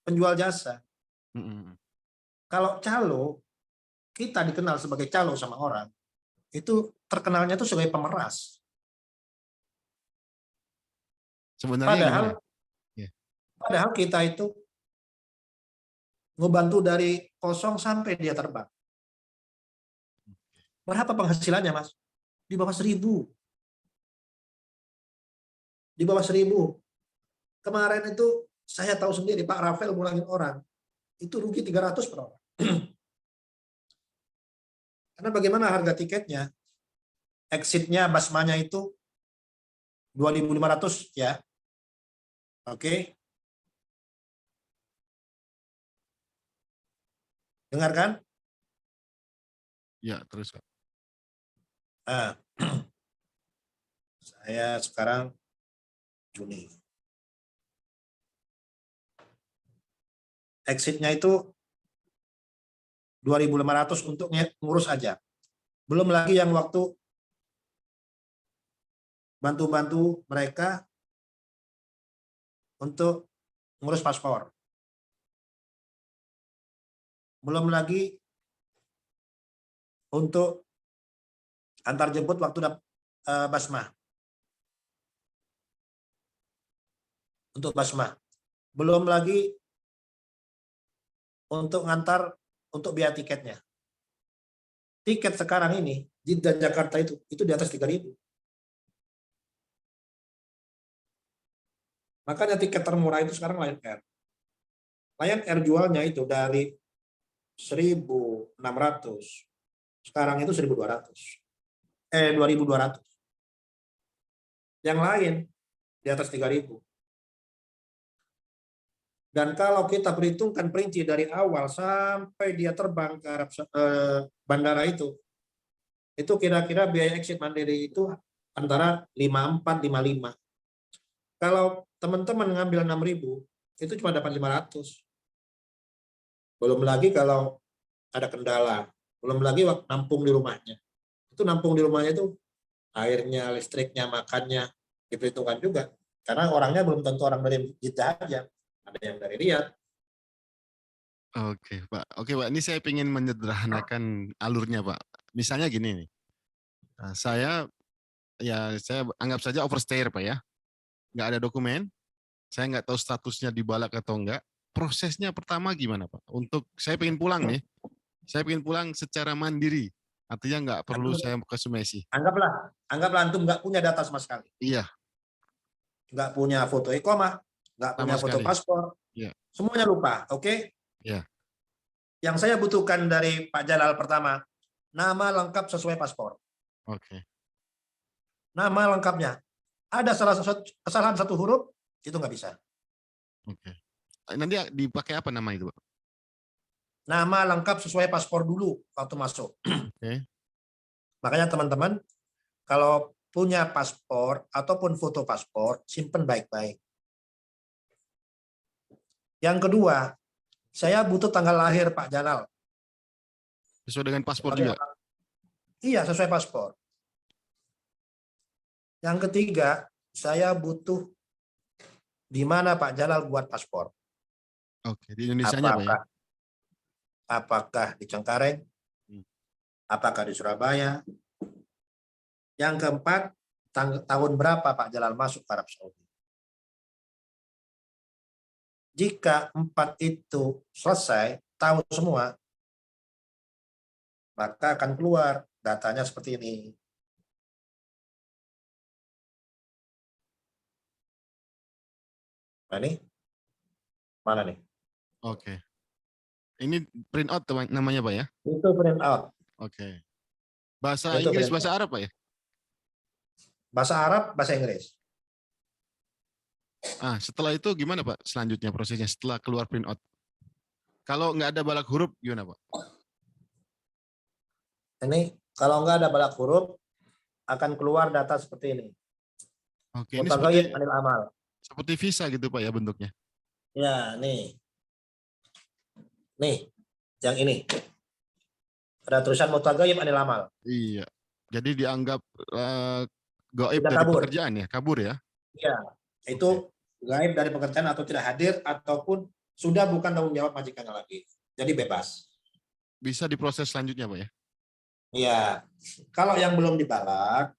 Penjual jasa. Kalau calo, kita dikenal sebagai calo sama orang, itu terkenalnya itu sebagai pemeras. Sebenarnya Padahal, gimana? Ya. padahal kita itu ngebantu dari kosong sampai dia terbang. Berapa penghasilannya, Mas? Di bawah 1.000. Di bawah 1.000. Kemarin itu saya tahu sendiri, Pak Rafael mulangin orang. Itu rugi 300 per orang. Karena bagaimana harga tiketnya? Exitnya basmanya itu 2.500 ya. Oke. Dengarkan? Ya, terus Pak. Nah, saya sekarang Juni. Exitnya itu 2.500 untuk ngurus aja. Belum lagi yang waktu bantu-bantu mereka untuk ngurus paspor. Belum lagi untuk antar jemput waktu basmah. Untuk basmah. Belum lagi untuk ngantar untuk biaya tiketnya. Tiket sekarang ini Jeddah Jakarta itu di atas 3.000. Makanya tiket termurah itu sekarang Lion Air. Lion Air jualnya itu dari 1.600. Sekarang itu 1.200. 2.200. Yang lain di atas 3.000. Dan kalau kita perhitungkan perinci dari awal sampai dia terbang ke bandara itu kira-kira biaya exit mandiri itu antara 54, 55. Kalau teman-teman ngambil 6.000, itu cuma dapat 500. Belum lagi kalau ada kendala, belum lagi nampung di rumahnya. Itu nampung di rumahnya itu airnya, listriknya, makannya diperhitungkan juga. Karena orangnya belum tentu orang dari Jeddah aja, ada yang dari Riyadh. Oke, Pak. Oke, Pak. Ini saya ingin menyederhanakan alurnya, Pak. Misalnya gini nih. Saya anggap saja overstay, Pak ya. Nggak ada dokumen. Saya nggak tahu statusnya dibalak atau enggak. Prosesnya pertama gimana, Pak? Untuk saya pengen pulang nih. Saya pengen pulang secara mandiri. Artinya nggak perlu saya ke Sumesi. Anggaplah antum nggak punya data sama sekali. Iya, Nggak punya foto iqamah, nggak sama punya foto sekali. paspor, Iya, semuanya lupa. Oke? iya. Yang saya butuhkan dari Pak Jalal pertama, nama lengkap sesuai paspor. Oke. Nama lengkapnya. Ada kesalahan satu huruf, itu nggak bisa. Oke. Nanti dipakai apa nama itu, Pak? Nama lengkap sesuai paspor dulu waktu masuk. Oke. Makanya teman-teman, kalau punya paspor ataupun foto paspor, simpen baik-baik. Yang kedua, saya butuh tanggal lahir Pak Jalal. Sesuai dengan paspor juga? Iya, sesuai paspor. Yang ketiga, saya butuh di mana Pak Jalal buat paspor. Oke, di Indonesianya, Pak ya? Apakah di Cengkareng? Apakah di Surabaya? Yang keempat, tahun berapa Pak Jalal masuk ke Arab Saudi? Jika 4 itu selesai, tahu semua, maka akan keluar datanya seperti ini. Nah, ini mana nih? Oke. Ini print out namanya, Pak ya? Itu print out. Oke. Bahasa Itu Inggris, print bahasa out. Arab, Pak ya? Bahasa Arab, bahasa Inggris. Setelah itu gimana, Pak? Selanjutnya prosesnya setelah keluar print out? Kalau nggak ada balak huruf, gimana, Pak? Ini kalau nggak ada balak huruf, akan keluar data seperti ini. Oke, ini Mutaghayyir anil amal. seperti visa gitu, Pak ya bentuknya? Ya, nih. Nih, yang ini. Ada tulisan mutaghayyir anil amal. Iya. Jadi dianggap gaib Tidak dari kabur. pekerjaan ya? Kabur ya? Iya, itu gaib dari pekerjaan atau tidak hadir ataupun sudah bukan tanggung jawab majikannya lagi. Jadi bebas. Bisa diproses selanjutnya, Pak ya? Iya. Kalau yang belum dibalak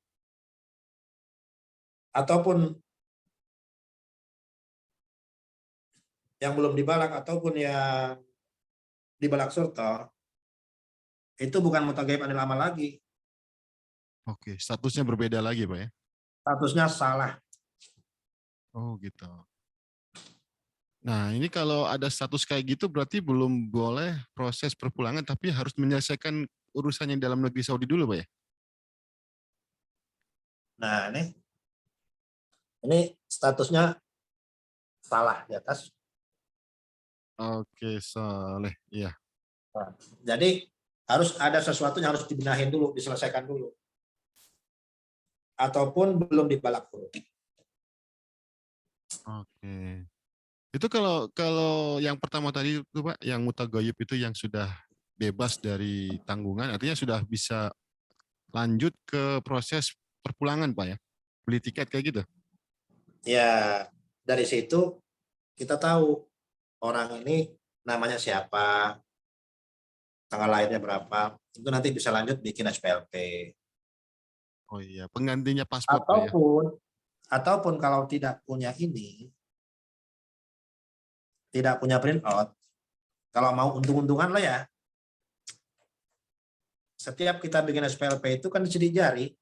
ataupun yang dibalak surta, itu bukan mutaghayyir anil amal lagi. Oke, statusnya berbeda lagi, Pak ya? Statusnya salah. Oh, gitu. Nah, ini kalau ada status kayak gitu berarti belum boleh proses perpulangan, tapi harus menyelesaikan urusannya dalam negeri Saudi dulu, Pak ya? Nah, ini statusnya salah di atas. Oke, soleh. Iya. Nah, jadi harus ada sesuatu yang harus dibenahin dulu, diselesaikan dulu. Ataupun belum dibalak huruf. Oke. Itu kalau yang pertama tadi itu, Pak, yang mutaghayyib itu yang sudah bebas dari tanggungan, artinya sudah bisa lanjut ke proses perpulangan, Pak ya? Beli tiket kayak gitu? Ya, dari situ kita tahu orang ini namanya siapa, tanggal lahirnya berapa, itu nanti bisa lanjut bikin SPLP. Oh iya, penggantinya paspor, Pak ya? Ataupun kalau tidak punya ini, tidak punya print out, kalau mau untung-untungan lah ya, setiap kita bikin SPLP itu kan disidik jari.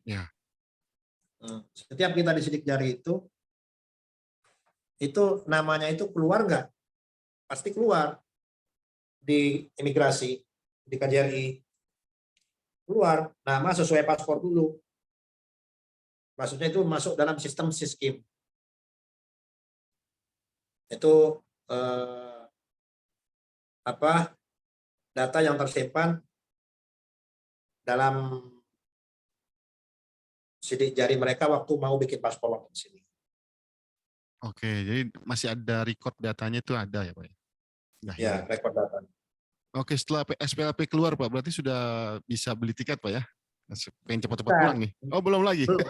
Ya. Setiap kita disidik jari itu namanya itu keluar nggak? Pasti keluar di imigrasi, di KJRI. Keluar nama sesuai paspor dulu. Maksudnya itu masuk dalam sistem Siskim. Itu data yang tersimpan dalam sidik jari mereka waktu mau bikin paspor di sini. Oke, jadi masih ada record datanya itu ada ya Pak? Nggak Ya, hilang. rekor data. Oke, setelah SPLP keluar Pak, berarti sudah bisa beli tiket Pak ya? Pengen cepat-cepat Bukan. pulang nih. Oh, belum lagi. Belum.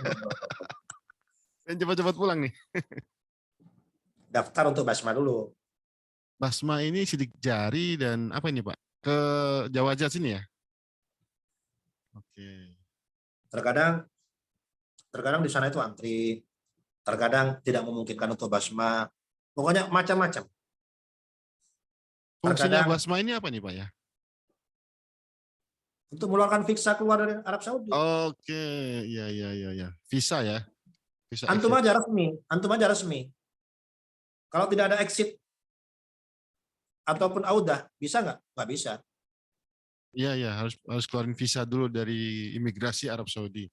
Pengen cepat-cepat pulang nih. Daftar untuk Basma dulu. Basma ini sidik jari dan apa ini Pak? Ke Jawa Barat sini ya? Oke. Terkadang di sana itu antri, terkadang tidak memungkinkan untuk Basma. Pokoknya macam-macam. Fungsinya Terkadang Basma ini apa nih Pak ya? untuk mengeluarkan visa keluar dari Arab Saudi. Oke, iya. Visa ya? Visa Antum exit. aja resmi. Kalau tidak ada exit ataupun audah, bisa nggak? Nggak bisa. Iya, harus keluarin visa dulu dari imigrasi Arab Saudi.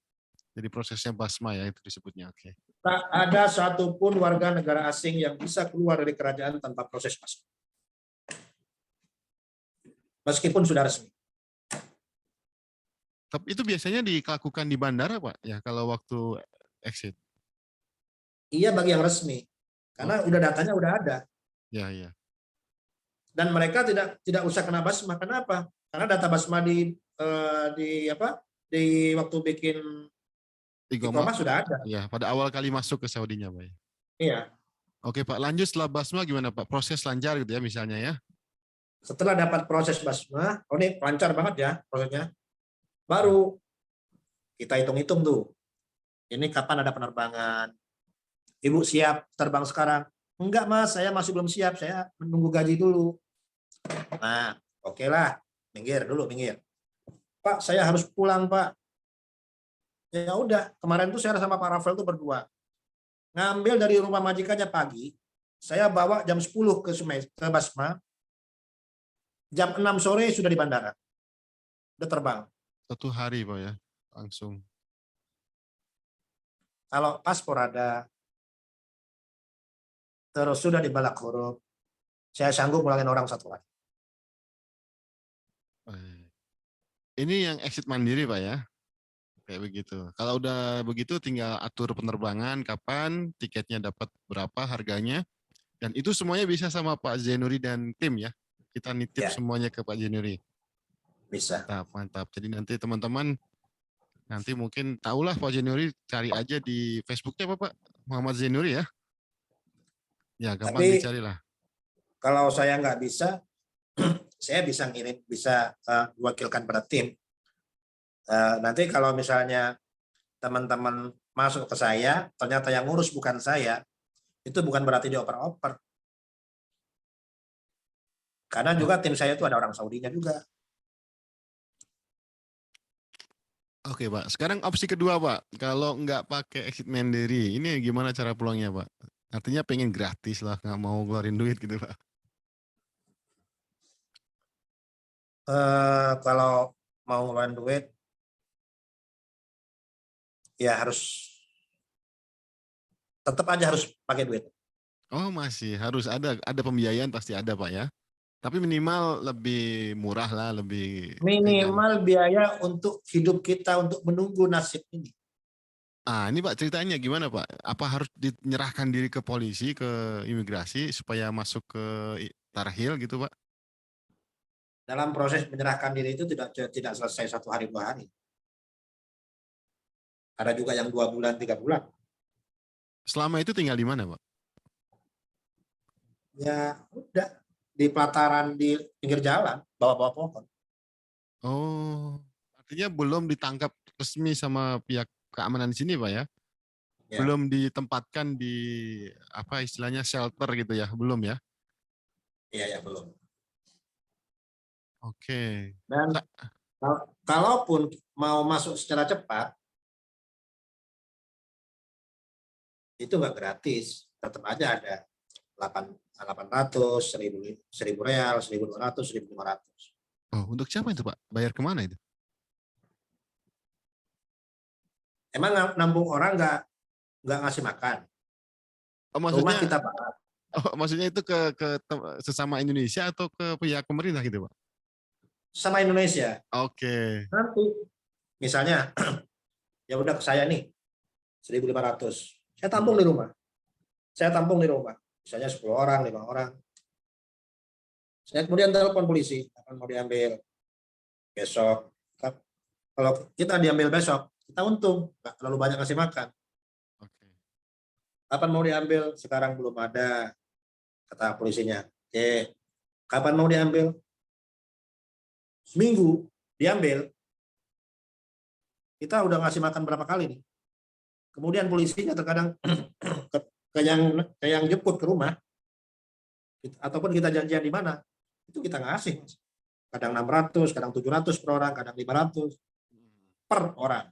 Jadi prosesnya Basma ya itu disebutnya. Oke. Tak ada satupun warga negara asing yang bisa keluar dari kerajaan tanpa proses Basma. Meskipun sudah resmi. Tapi itu biasanya dilakukan di bandara Pak ya kalau waktu exit. Iya bagi yang resmi. Karena Oke. udah datanya udah ada. Iya. Dan mereka tidak usah kena Basma. Kenapa? Karena data Basma di waktu bikin Iqomah. Iqomah sudah ada. Ya, pada awal kali masuk ke Saudinya Pak ya. Iya. Oke Pak, lanjut setelah Basma gimana Pak? Proses lancar gitu ya misalnya ya. Setelah dapat proses Basma, oh ini lancar banget ya prosesnya. Baru kita hitung-hitung tuh. Ini kapan ada penerbangan? Ibu siap terbang sekarang? Enggak Mas, saya masih belum siap. Saya menunggu gaji dulu. Nah, oke lah. Minggir. Pak, saya harus pulang Pak. Ya udah, kemarin tuh saya sama Pak Rafael tuh berdua. Ngambil dari rumah majikannya pagi, saya bawa jam 10 ke Basma, jam 6 sore sudah di bandara. Udah terbang. 1 hari Pak ya, langsung. Kalau paspor ada, terus sudah di balak huruf, saya sanggup pulangin orang 1 hari. Ini yang exit mandiri Pak ya? Kayak begitu. Kalau udah begitu tinggal atur penerbangan, kapan, tiketnya dapat berapa harganya, dan itu semuanya bisa sama Pak Zainuri dan tim ya. Kita nitip Ya. semuanya ke Pak Zainuri. Bisa. Mantap. Jadi nanti teman-teman nanti mungkin tahulah Pak Zainuri, cari aja di Facebooknya Pak Muhammad Zainuri ya. Ya gampang Tapi dicari lah. kalau saya nggak bisa, saya bisa wakilkan pada tim. Nanti kalau misalnya teman-teman masuk ke saya, ternyata yang ngurus bukan saya, itu bukan berarti dioper-oper. Karena juga tim saya itu ada orang Saudinya juga. Oke Pak, sekarang opsi kedua Pak, kalau nggak pakai exit mandiri, ini gimana cara pulangnya Pak? Artinya pengen gratis lah, nggak mau ngeluarin duit gitu Pak. Kalau mau ngeluarin duit, ya tetap aja harus pakai duit. Oh masih harus ada pembiayaan pasti ada Pak ya. Tapi minimal lebih murah lah, lebih ringan. Minimal biaya untuk hidup kita untuk menunggu nasib ini. Ini Pak ceritanya gimana Pak? Apa harus dinyerahkan diri ke polisi, ke imigrasi supaya masuk ke tarhil gitu Pak? Dalam proses menyerahkan diri itu tidak selesai 1 hari 2 hari. Ada juga yang 2 bulan 3 bulan. Selama itu tinggal di mana Pak? Ya udah di pelataran di pinggir jalan, bawah-bawah pohon. Oh, artinya belum ditangkap resmi sama pihak keamanan di sini Pak ya? Ya. Belum ditempatkan di apa istilahnya shelter gitu ya, belum ya? Iya ya belum. Oke. Dan kalaupun mau masuk secara cepat, itu nggak gratis, tetap aja ada 800, 1000 real, 1200, 1500. Oh, untuk siapa itu Pak? Bayar kemana itu? Emang nampung orang nggak ngasih makan. Oh, Rumah maksudnya kita bakar. maksudnya itu sesama Indonesia atau ke pihak pemerintah gitu, Pak? Sama Indonesia. Oke. Nanti misalnya ya udah ke saya nih 1.500. Saya tampung di rumah. Saya tampung di rumah. Misalnya 10 orang, 5 orang. Saya kemudian telepon polisi, akan mau diambil besok. Kalau kita diambil besok, kita untung, nggak terlalu banyak kasih makan. Oke. Kapan mau diambil? Sekarang belum ada, kata polisinya. Oke, kapan mau diambil? Seminggu diambil. Kita udah ngasih makan berapa kali nih? Kemudian polisinya terkadang ke yang jemput ke rumah, ataupun kita janjian di mana, itu kita ngasih. Kadang 600, kadang 700 per orang, kadang 500 per orang.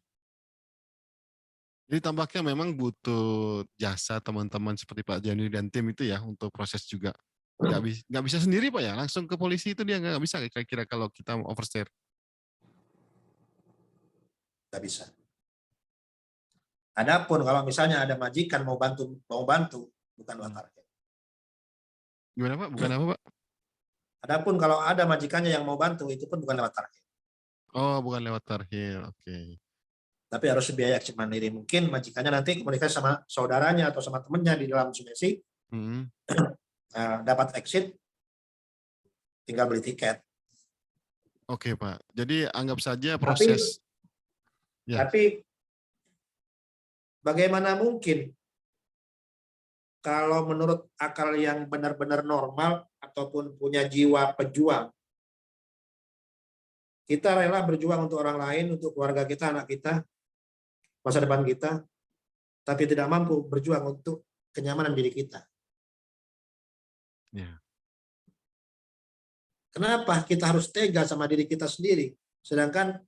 Jadi tampaknya memang butuh jasa teman-teman seperti Pak Jani dan tim itu ya untuk proses juga. Nggak bisa sendiri Pak ya, langsung ke polisi itu dia nggak bisa kira-kira kalau kita overstay. Nggak bisa. Adapun kalau misalnya ada majikan mau bantu bukan luar target. Gimana Pak? Bukan apa Pak? Adapun kalau ada majikannya yang mau bantu itu pun bukan lewat target. Oh, bukan lewat tarhil. Oke. Tapi harus biaya exit mandiri. Mungkin majikannya nanti komunikasi sama saudaranya atau sama temennya di dalam Sulawesi, Hmm. dapat exit, tinggal beli tiket. Oke Pak. Jadi anggap saja Tapi proses ya. tapi bagaimana mungkin kalau menurut akal yang benar-benar normal ataupun punya jiwa pejuang, kita rela berjuang untuk orang lain, untuk keluarga kita, anak kita, masa depan kita, tapi tidak mampu berjuang untuk kenyamanan diri kita. Ya. Kenapa kita harus tega sama diri kita sendiri? Sedangkan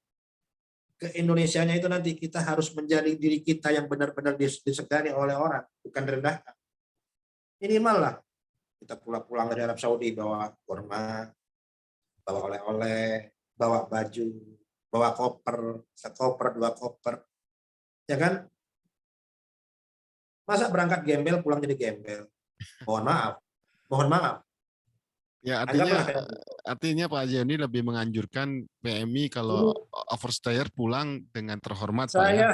ke-Indonesianya itu nanti kita harus menjadi diri kita yang benar-benar disegani oleh orang, bukan direndahkan. Minimal lah kita pulang dari Arab Saudi bawa kurma, bawa oleh-oleh, bawa baju, bawa koper, sekoper, 2 koper. Ya kan? Masa berangkat gembel pulang jadi gembel? Mohon maaf. Mohon maaf. Ya Anggaplah artinya kayak artinya Pak Jani lebih menganjurkan PMI kalau gitu. overstayer pulang dengan terhormat Pak ya.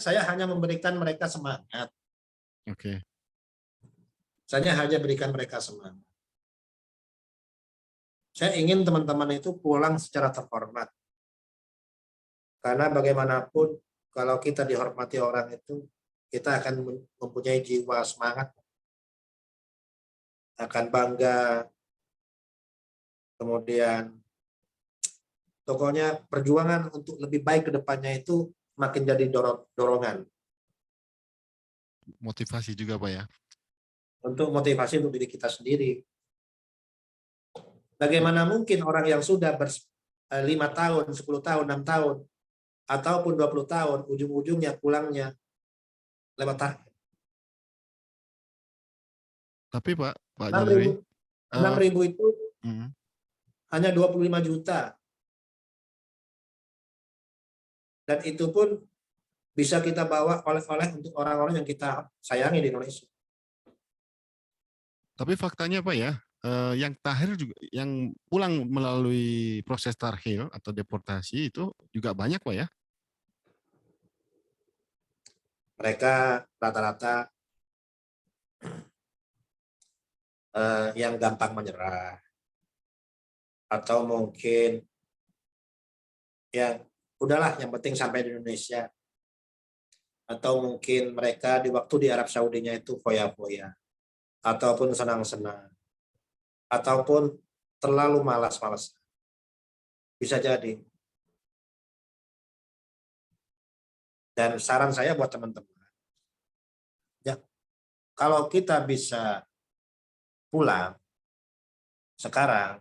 Saya hanya memberikan mereka semangat. Oke. Saya hanya berikan mereka semangat. Saya ingin teman-teman itu pulang secara terhormat. Karena bagaimanapun kalau kita dihormati orang itu, kita akan mempunyai jiwa semangat, akan bangga, kemudian pokoknya perjuangan untuk lebih baik ke depannya itu makin jadi dorongan. Motivasi juga Pak ya. Untuk motivasi untuk diri kita sendiri. Bagaimana mungkin orang yang sudah 5 tahun, 10 tahun, 6 tahun, ataupun 20 tahun, ujung-ujungnya pulangnya lewat target. Tapi Pak 6 Jani, ribu, 6 ribu itu hanya 25 juta. Dan itu pun bisa kita bawa oleh-oleh untuk orang-orang yang kita sayangi di Indonesia. tapi faktanya Pak ya, yang tahir juga, yang pulang melalui proses tarhil atau deportasi itu juga banyak Pak ya. Mereka rata-rata yang gampang menyerah, atau mungkin yang udahlah yang penting sampai di Indonesia, atau mungkin mereka di waktu di Arab Saudinya itu foya-foya, ataupun senang-senang, ataupun terlalu malas-malas. Bisa jadi. Dan saran saya buat teman-teman, ya, kalau kita bisa pulang sekarang,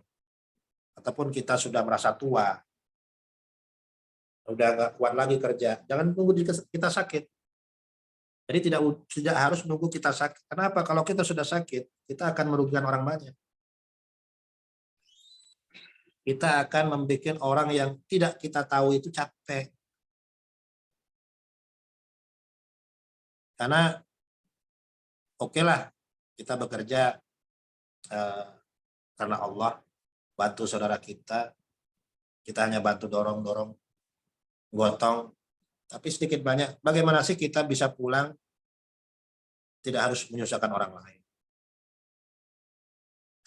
ataupun kita sudah merasa tua, udah nggak kuat lagi kerja, jangan tunggu kita sakit. Jadi tidak harus menunggu kita sakit. Kenapa? Kalau kita sudah sakit, kita akan merugikan orang banyak. Kita akan membuat orang yang tidak kita tahu itu capek. Karena oke lah kita bekerja karena Allah, bantu saudara kita hanya bantu dorong-dorong, gotong, tapi sedikit banyak bagaimana sih kita bisa pulang tidak harus menyusahkan orang lain.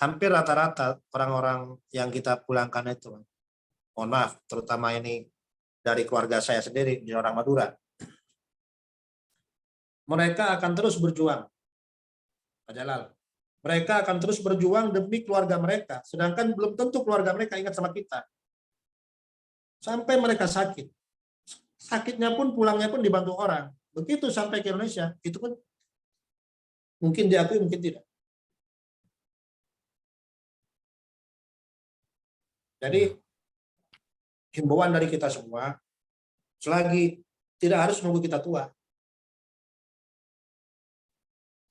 Hampir rata-rata orang-orang yang kita pulangkan itu, mohon maaf, terutama ini dari keluarga saya sendiri di orang Madura, mereka akan terus berjuang, Pak Jalal. Mereka akan terus berjuang demi keluarga mereka, sedangkan belum tentu keluarga mereka ingat sama kita. Sampai mereka sakit. Sakitnya pun, pulangnya pun dibantu orang. Begitu sampai ke Indonesia, itu pun mungkin diakui, mungkin tidak. Jadi, himbauan dari kita semua, selagi tidak harus nunggu kita tua.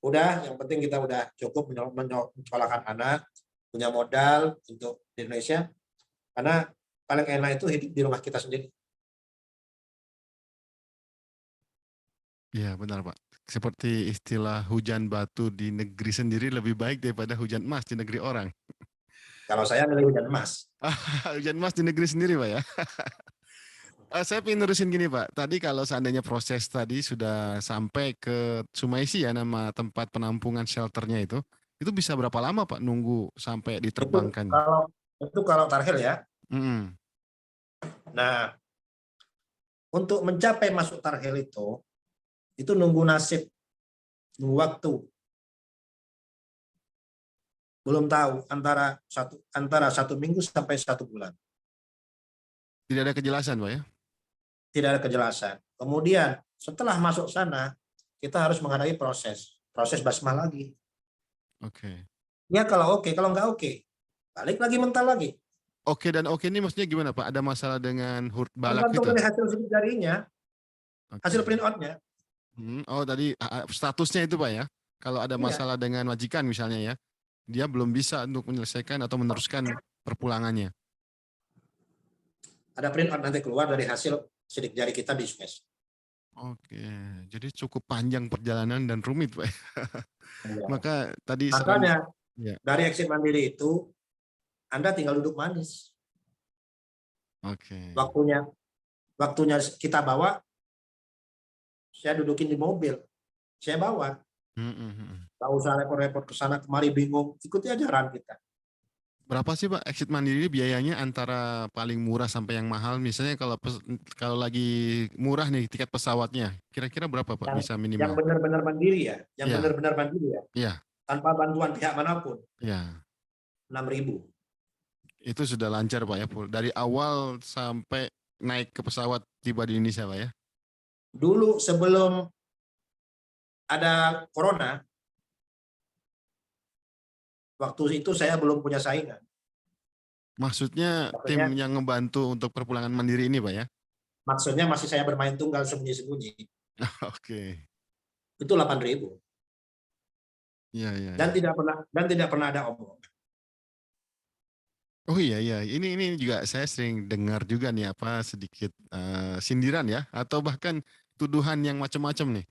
Udah, yang penting kita udah cukup menyekolahkan anak, punya modal untuk di Indonesia, karena paling enak itu hidup di rumah kita sendiri. Iya benar Pak. Seperti istilah hujan batu di negeri sendiri lebih baik daripada hujan emas di negeri orang. Kalau saya milih hujan emas. Hujan emas di negeri sendiri Pak ya. Saya ingin nerusin gini Pak. Tadi kalau seandainya proses tadi sudah sampai ke Sumaisi ya, nama tempat penampungan shelternya itu bisa berapa lama Pak nunggu sampai diterbangkan? Itu kalau tarhil ya. Mm-mm. Nah, untuk mencapai masuk tarhil itu nunggu nasib, nunggu waktu. Belum tahu, antara satu minggu sampai 1 bulan. Tidak ada kejelasan Pak ya? Tidak ada kejelasan. Kemudian setelah masuk sana, kita harus menghadapi proses basmah lagi. Oke. Ya kalau oke, kalau nggak oke, balik lagi mental lagi. Oke dan oke ini maksudnya gimana Pak? Ada masalah dengan huruf balak Tergantung gitu? dari hasil sidik jarinya, hasil Oke. print out-nya. Oh tadi statusnya itu Pak ya? Kalau ada Iya, masalah dengan majikan misalnya ya, dia belum bisa untuk menyelesaikan atau meneruskan perpulangannya. ada print out nanti keluar dari hasil sidik jari kita di Suez. Oke, jadi cukup panjang perjalanan dan rumit Pak. Ya. Maka tadi saran Makanya ya. dari exit mandiri itu, Anda tinggal duduk manis. Oke. Waktunya kita bawa, saya dudukin di mobil, saya bawa. Nggak usah repot-repot ke sana kemari bingung, ikuti aja arahan kita. Berapa sih Pak exit mandiri biayanya antara paling murah sampai yang mahal? Misalnya kalau lagi murah nih tiket pesawatnya, kira-kira berapa Pak bisa Yang minimal? benar-benar mandiri ya, Iya, iya, tanpa bantuan pihak manapun, iya. 6.000. Itu sudah lancar Pak ya, dari awal sampai naik ke pesawat tiba di Indonesia Pak ya? Dulu sebelum ada corona, waktu itu saya belum punya saingan. Maksudnya Maksudnya, tim yang ngebantu untuk perpulangan mandiri ini Pak ya? maksudnya masih saya bermain tunggal sembunyi-sembunyi. Oke. Itu 8.000. Iya, iya, Dan iya. tidak pernah ada omongan. Oh iya iya, ini juga saya sering dengar juga nih apa sedikit sindiran ya atau bahkan tuduhan yang macam-macam nih.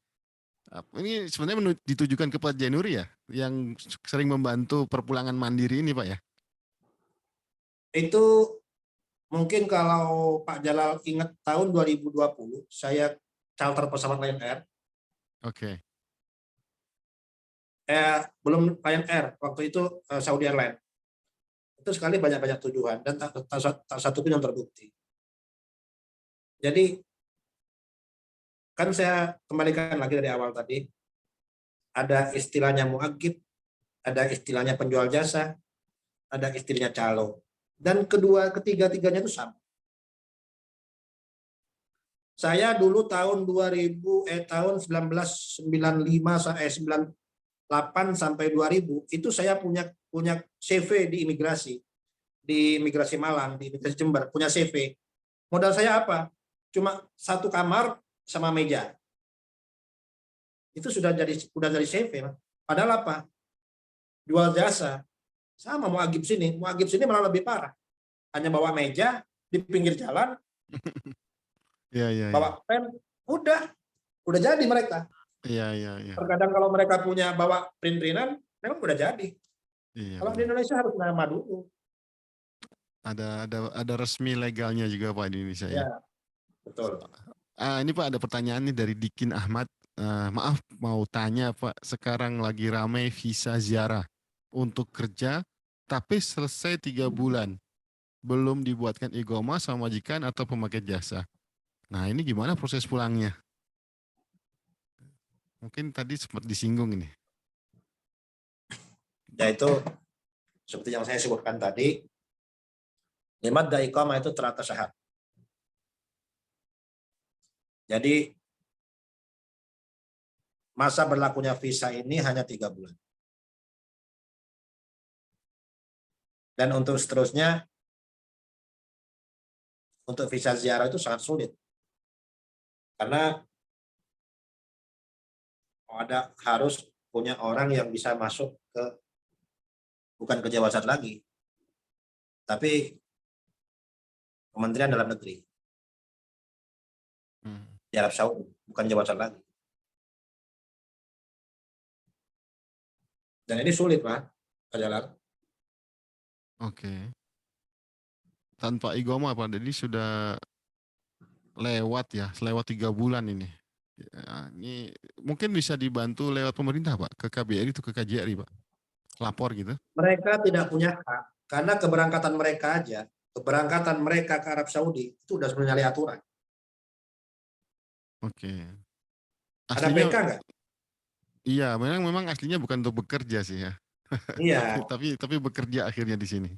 Ini sebenarnya ditujukan kepada Januari ya yang sering membantu perpulangan mandiri ini Pak ya. Itu mungkin kalau Pak Jalal ingat tahun 2020, saya charter pesawat Lion Air. Oke. Belum Lion Air, waktu itu Saudi Airlines. Itu sekali banyak-banyak tuduhan dan tak satu pun yang terbukti. Jadi kan saya kembalikan lagi dari awal tadi, ada istilahnya muagib, ada istilahnya penjual jasa, ada istilahnya calo. Dan ketiga-tiganya itu sama. Saya dulu tahun 1998 sampai 2000 itu saya punya CV di imigrasi Malang, di imigrasi Jember, punya CV. Modal saya apa? Cuma satu kamar sama meja. Itu sudah jadi CV. Padahal apa? Jual jasa. Sama Muagib sini malah lebih parah. Hanya bawa meja di pinggir jalan, Iya iya iya. bawa pen, udah jadi mereka. Iya, iya, iya. Terkadang kalau mereka punya bawa print-printan, memang udah jadi. Iya, Kalau di benar. Indonesia harus nama dulu. Ada resmi legalnya juga Pak di Indonesia ya. Ya, betul. Ini Pak ada pertanyaan nih dari Dikin Ahmad. Maaf mau tanya Pak, sekarang lagi ramai visa ziarah untuk kerja, tapi selesai 3 bulan belum dibuatkan igoma sama majikan atau pemakai jasa. Nah ini gimana proses pulangnya? Mungkin tadi sempat disinggung ini. Yaitu seperti yang saya sebutkan tadi, nikmat dan iqamah itu telah tersyahad. Jadi masa berlakunya visa ini hanya 3 bulan. Dan untuk seterusnya, untuk visa ziarah itu sangat sulit. Karena harus punya orang yang bisa masuk bukan ke Jawa Barat lagi, tapi Kementerian Dalam Negeri di Arab Saudi, bukan Jawa Barat lagi. Dan ini sulit, Pak, Pak. Oke. Tanpa igoma Pak, jadi sudah lewat ya, lewat 3 bulan ini. Ya, ini mungkin bisa dibantu lewat pemerintah Pak, ke KBRI itu ke KJRI Pak, lapor gitu. Mereka tidak punya hak, karena keberangkatan mereka ke Arab Saudi itu sudah menyalahi aturan. Oke. Ada Aslinya, PK nggak? iya, memang aslinya bukan untuk bekerja sih ya, tapi Iya. tapi tapi bekerja akhirnya di sini.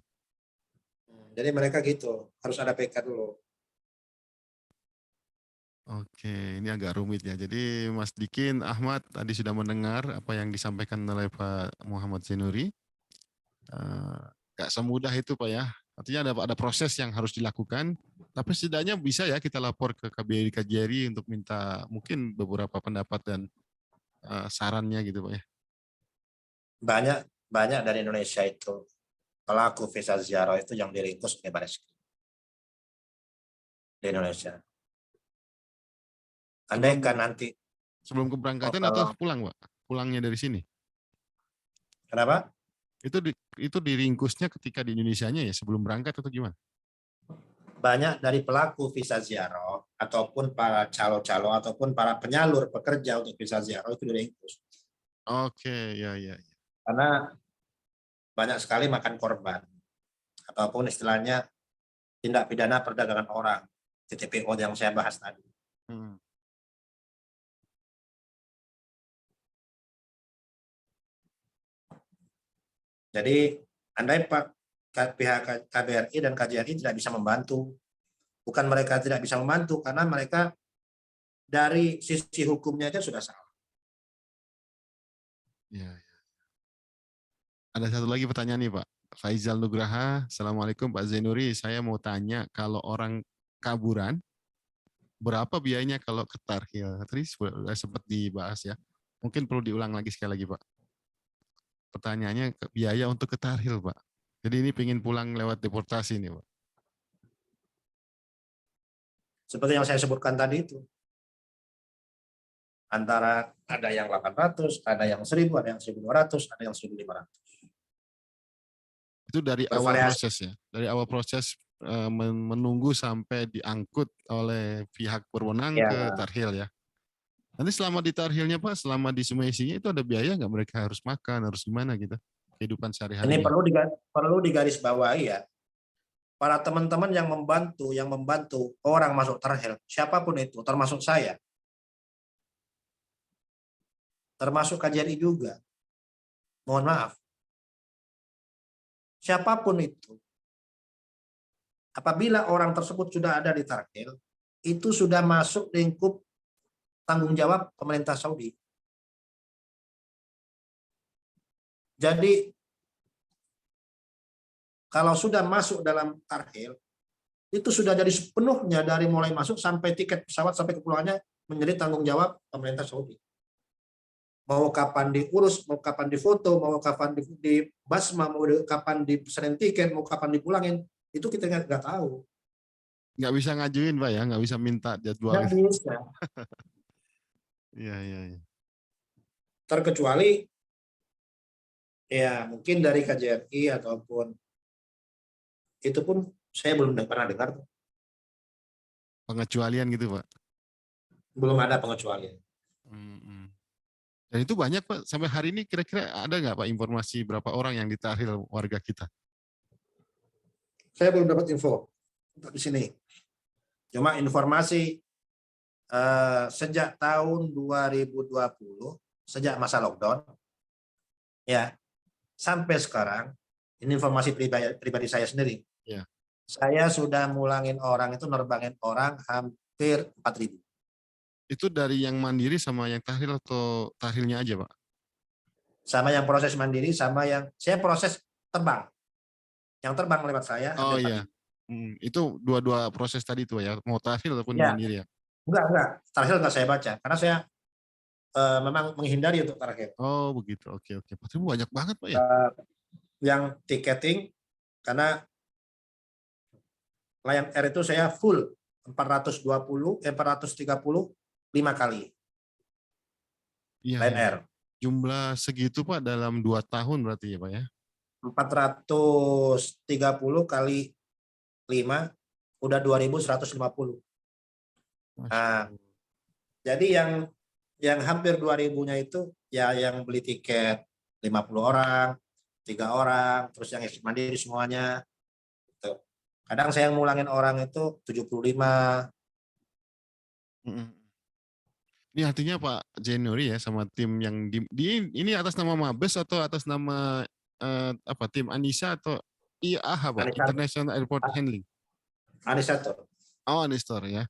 Jadi mereka gitu, harus ada PK dulu. Oke, ini agak rumit ya. Jadi Mas Dikin Ahmad tadi sudah mendengar apa yang disampaikan oleh Pak Muhammad Zainuri. Eh, Gak semudah itu Pak ya. Artinya ada proses yang harus dilakukan. Tapi setidaknya bisa ya kita lapor ke KBRI KJRI untuk minta mungkin beberapa pendapat dan sarannya gitu Pak ya. Banyak banyak dari Indonesia itu pelaku visa ziarah itu yang diringkus oleh Baris Krim di Indonesia. Andai kan Sebelum nanti, sebelum keberangkatan atau kalau pulang Pak? Pulangnya dari sini. kenapa? Itu diringkusnya ketika di Indonesianya ya sebelum berangkat atau gimana? Banyak dari pelaku visa ziarah ataupun para calo-calo ataupun para penyalur pekerja untuk visa ziarah itu diringkus. Oke, ya ya. Karena banyak sekali makan korban ataupun istilahnya tindak pidana perdagangan orang, TPO yang saya bahas tadi. Hmm. Jadi andai pihak KBRI dan KJRI tidak bisa membantu, bukan mereka tidak bisa membantu, karena mereka dari sisi hukumnya aja sudah salah. Ya, ya. Ada satu lagi pertanyaan nih Pak. Faizal Nugraha, Assalamualaikum Pak Zainuri. Saya mau tanya kalau orang kaburan, berapa biayanya kalau ke Tarhil? Tadi sudah sempat dibahas ya. Mungkin perlu diulang lagi sekali lagi Pak. Pertanyaannya biaya untuk ke Tarhil Pak. Jadi ini pengen pulang lewat deportasi nih Pak. Seperti yang saya sebutkan tadi itu. Antara ada yang 800, ada yang 1000, ada yang 1200, ada yang 1500. Itu dari awal Bervariasi. proses ya. Dari awal proses menunggu sampai diangkut oleh pihak berwenang ke Ya, Tarhil ya. Nanti selama di Tarhilnya Pak, selama di Sumaisinya itu ada biaya nggak mereka harus makan, harus gimana gitu? Kehidupan ini sehari-harinya. perlu digarisbawahi ya. Para teman-teman yang membantu orang masuk Tarhil, siapapun itu, termasuk saya, termasuk KJRI juga. Mohon maaf. Siapapun itu, apabila orang tersebut sudah ada di Tarhil, itu sudah masuk lingkup tanggung jawab pemerintah Saudi. Jadi kalau sudah masuk dalam Tarhil, itu sudah jadi sepenuhnya dari mulai masuk sampai tiket pesawat sampai kepulangannya menjadi tanggung jawab pemerintah Saudi. Mau kapan diurus, mau kapan difoto, mau kapan di basma, mau kapan dipesanin tiket, mau kapan dipulangin, itu kita nggak tahu. Nggak bisa ngajuin Pak ya, nggak bisa minta Nggak jadwalin. bisa. Iya, iya, iya. terkecuali ya mungkin dari KJRI ataupun itu pun saya belum pernah dengar, Pengecualian gitu, Pak. belum ada pengecualian. Mm-mm. Dan itu banyak, Pak. Sampai hari ini kira-kira ada nggak, Pak, informasi berapa orang yang ditahril warga kita? Saya belum dapat info untuk di sini. Cuma informasi sejak tahun 2020, sejak masa lockdown, ya sampai sekarang, ini informasi pribadi saya sendiri. Ya. Saya sudah mulangin orang itu, nerbangin orang hampir 4.000. Itu dari yang mandiri sama yang tahril atau tahrilnya aja, Pak? Sama yang proses mandiri, sama yang saya proses terbang. Yang terbang lewat saya Oh hampir iya. 4.000. Itu dua-dua proses tadi tuh ya, mau tahril ataupun Ya, mandiri ya. enggak. Terakhir enggak saya baca, karena saya memang menghindari untuk terakhir. Oh begitu, oke. 4.000 banyak banget, Pak ya. Yang tiketing, karena Lion Air itu saya full 430, 435 kali. Iya, Lion iya. Air. Jumlah segitu, Pak, dalam 2 tahun berarti ya, Pak ya? 430 kali 5 udah 2.150. Masya Nah, Allah. jadi yang hampir 2.000-nya itu ya yang beli tiket 50 orang, 3 orang, terus yang exit mandiri semuanya. Gitu. Kadang saya ngulangin orang itu 75. Mm-mm. Ini artinya Pak January ya sama tim yang ini atas nama Mabes atau atas nama apa tim Anissa atau IAH, Pak, Anissa, International Airport Handling. Anissa tuh. Oh, Anistor ya.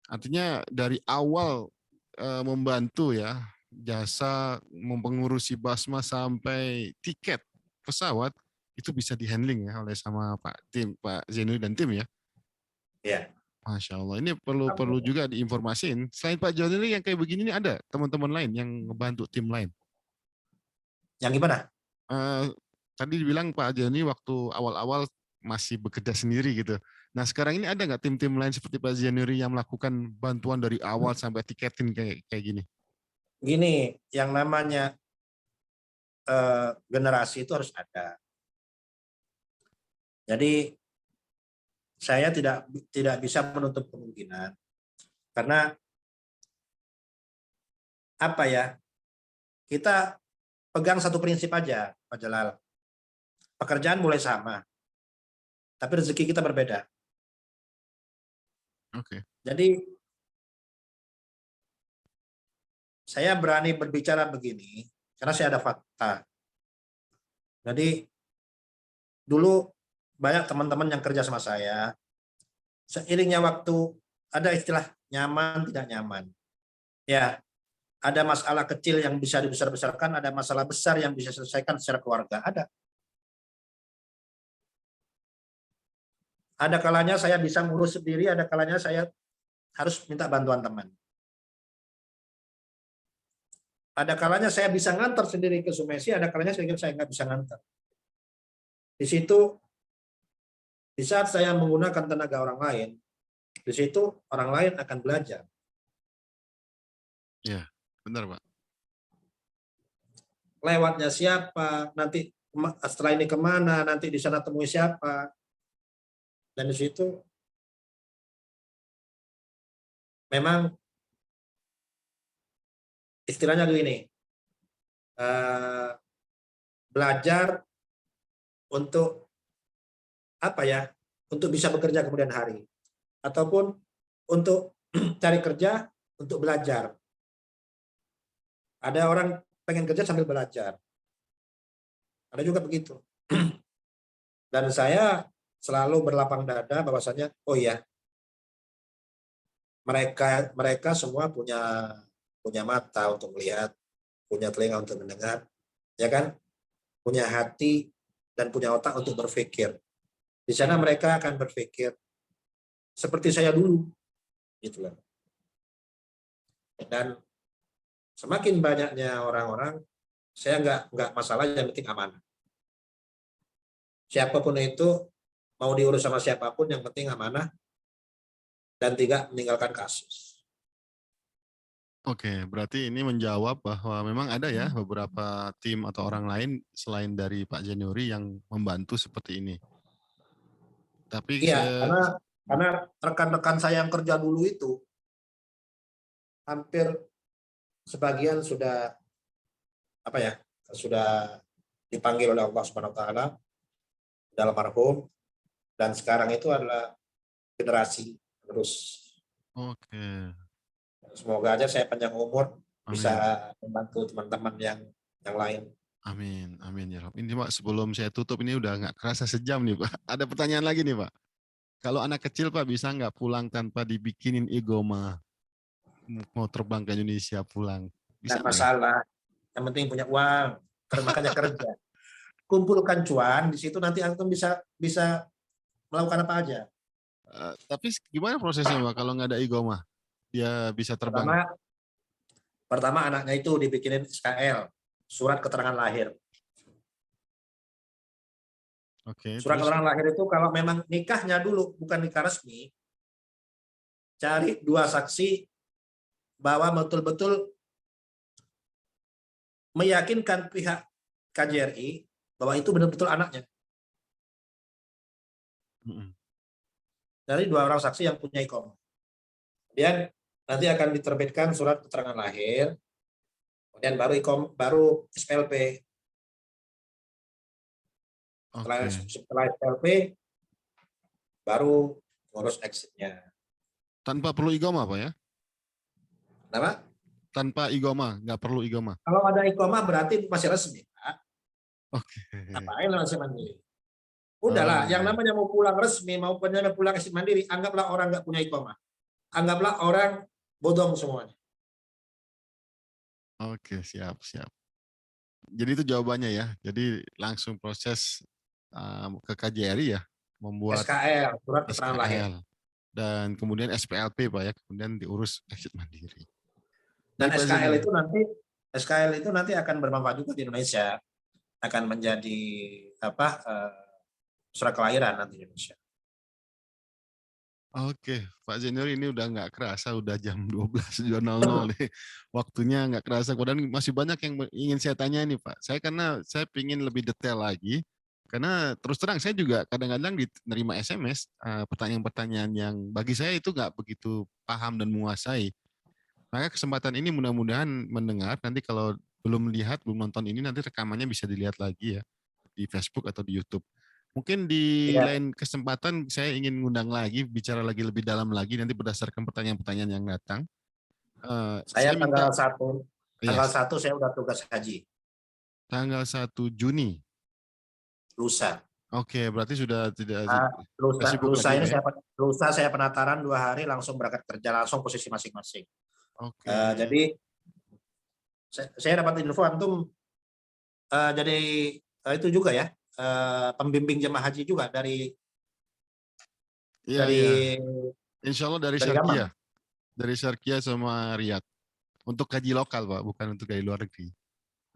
Artinya dari awal membantu ya jasa mempengurusi Basma sampai tiket pesawat itu bisa dihandling ya oleh sama Pak Zainuri dan tim ya. Ya. Masya Allah, ini perlu juga diinformasiin. Selain Pak Zainuri yang kayak begini ini ada teman-teman lain yang ngebantu tim lain. Yang gimana? Eh, Tadi dibilang Pak Zainuri waktu awal-awal masih bekerja sendiri gitu. Nah sekarang ini ada nggak tim-tim lain seperti Pak Zainuri yang melakukan bantuan dari awal sampai tiketin kayak gini? Gini, yang namanya generasi itu harus ada. Jadi saya tidak bisa menutup kemungkinan karena apa ya, kita pegang satu prinsip aja, Pak Jalal. Pekerjaan boleh sama, tapi rezeki kita berbeda. Oke. Jadi saya berani berbicara begini karena saya ada fakta. Jadi dulu banyak teman-teman yang kerja sama saya, seiringnya waktu ada istilah nyaman tidak nyaman. Ya, ada masalah kecil yang bisa dibesar-besarkan, ada masalah besar yang bisa diselesaikan secara keluarga. Ada kalanya saya bisa ngurus sendiri, ada kalanya saya harus minta bantuan teman. Ada kalanya saya bisa ngantar sendiri ke Sumesi, ada kalanya saya nggak bisa ngantar. Di situ, di saat saya menggunakan tenaga orang lain, di situ orang lain akan belajar. Ya, benar Pak. Lewatnya siapa, nanti setelah ini kemana, nanti di sana temui siapa. Dan di situ memang istilahnya gini, belajar untuk apa ya, untuk bisa bekerja kemudian hari, ataupun untuk cari kerja untuk belajar. Ada orang pengen kerja sambil belajar, ada juga begitu. Dan saya selalu berlapang dada bahwasanya, oh ya, mereka semua punya mata untuk melihat, punya telinga untuk mendengar, ya kan, punya hati dan punya otak untuk berpikir. Di sana mereka akan berpikir seperti saya dulu, gitu loh. Dan semakin banyaknya orang-orang, saya nggak masalah, yang penting aman. Siapapun itu, mau diurus sama siapapun, yang penting amanah dan tidak meninggalkan kasus. Oke, berarti ini menjawab bahwa memang ada ya beberapa tim atau orang lain selain dari Pak Januari yang membantu seperti ini. Tapi Iya, saya karena rekan-rekan saya yang kerja dulu itu hampir sebagian sudah apa ya, sudah dipanggil oleh Allah Subhanahu wa taala dalam marhum, dan sekarang itu adalah generasi terus. oke, Semoga aja saya panjang umur bisa amin. membantu teman-teman yang lain. Amin, amin ya Rob. Ini Pak, sebelum saya tutup ini udah nggak kerasa sejam nih Pak. Ada pertanyaan lagi nih Pak. Kalau anak kecil Pak bisa nggak pulang tanpa dibikinin igoma? Mau terbang ke Indonesia pulang. Bisa Nggak nggak ya? masalah, yang penting punya uang, makanya kerja. Kumpulkan cuan, di situ nanti antum bisa bisa melakukan apa aja. Tapi gimana prosesnya Pak kalau nggak ada igoma? Dia bisa terbang. Pertama, pertama anaknya itu dibikinin SKL, surat keterangan lahir. Oke, Surat terus keterangan lahir itu kalau memang nikahnya dulu bukan nikah resmi, cari dua saksi bahwa betul-betul meyakinkan pihak KJRI bahwa itu benar-betul anaknya. mm-mm. Dari dua orang saksi yang punya iqamah. Kemudian nanti akan diterbitkan surat keterangan lahir, kemudian baru SPLP. Oke, Setelah SPLP baru ngurus exitnya. tanpa perlu igoma Pak ya? Kenapa? Tanpa igoma, nggak perlu igoma. Kalau ada iqamah berarti masih resmi, Pak. Oke. Ngapain masih mandiri? Udahlah, Oh yang iya. namanya mau pulang resmi, mau pulang exit mandiri, anggaplah orang nggak punya iqamah. Anggaplah orang bodong semuanya. Oke, siap, siap. Jadi itu jawabannya ya. Jadi langsung proses ke KJRI ya, membuat SKL, surat keterangan lahir. SKL dan kemudian SPLP Pak ya, kemudian diurus exit mandiri. Dan Baik Pak SKL Zainur. itu nanti akan bermanfaat juga di Indonesia, akan menjadi apa surat kelahiran nanti di Indonesia. Oke, Pak Zainur ini udah nggak kerasa, udah jam 12.00 nih. Waktunya nggak kerasa. Dan masih banyak yang ingin saya tanya nih Pak. Karena saya ingin lebih detail lagi. Karena terus terang saya juga kadang-kadang menerima SMS pertanyaan-pertanyaan yang bagi saya itu nggak begitu paham dan menguasai. Maka kesempatan ini mudah-mudahan mendengar. Nanti kalau belum lihat, belum nonton ini, nanti rekamannya bisa dilihat lagi ya di Facebook atau di YouTube. Mungkin di Ya, lain kesempatan saya ingin ngundang lagi, bicara lagi lebih dalam lagi nanti berdasarkan pertanyaan-pertanyaan yang datang. saya Saya minta, ya, tanggal 1 saya udah tugas haji, tanggal 1 Juni. lusa. Oke, berarti sudah tidak Nah, tidak sibuk lagi Pak ya? lusa saya penataran 2 hari langsung berangkat kerja langsung posisi masing-masing. Oke, Jadi saya dapat info antum jadi itu juga ya pembimbing jemaah haji juga iya iya. dari Insya Allah dari dari Syarkia, Yaman. sama Riyadh. Untuk gaji lokal Pak, bukan untuk gaji luar negeri.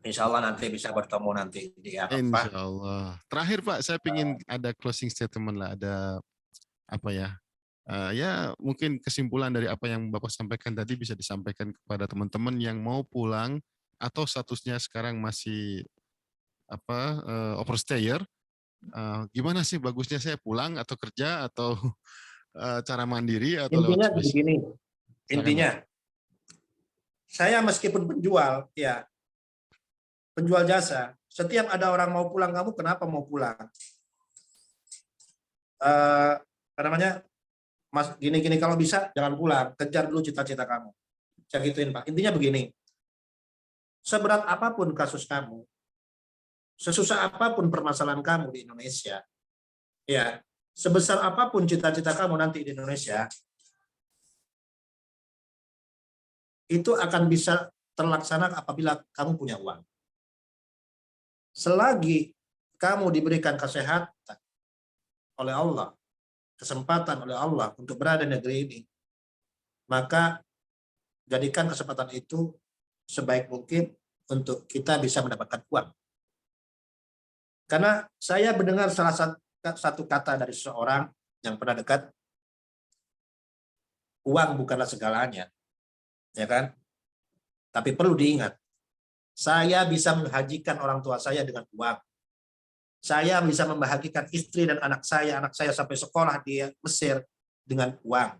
Insya Allah nanti bisa bertemu nanti di Insya Arafah. Allah. Terakhir Pak, saya ingin ada closing statement lah, ada apa ya? Ya mungkin kesimpulan dari apa yang Bapak sampaikan tadi bisa disampaikan kepada teman-teman yang mau pulang atau statusnya sekarang masih overstayer. Gimana sih bagusnya saya pulang atau kerja atau cara mandiri atau lewat Intinya Swiss? begini, Silakan Pak. intinya saya meskipun penjual, ya penjual jasa, setiap ada orang mau pulang, kamu kenapa mau pulang? Apa namanya, Mas, gini-gini kalau bisa jangan pulang, kejar dulu cita-cita kamu. Saya gituin Pak. Intinya begini, seberat apapun kasus kamu, sesusah apapun permasalahan kamu di Indonesia, ya sebesar apapun cita-cita kamu nanti di Indonesia, itu akan bisa terlaksana apabila kamu punya uang. Selagi kamu diberikan kesehatan oleh Allah, kesempatan oleh Allah untuk berada di negeri ini, maka jadikan kesempatan itu sebaik mungkin untuk kita bisa mendapatkan uang. Karena saya mendengar salah satu kata dari seseorang yang pernah dekat, uang bukanlah segalanya, ya kan? Tapi perlu diingat, saya bisa menghajikan orang tua saya dengan uang. Saya bisa membahagiakan istri dan anak saya sampai sekolah di Mesir dengan uang.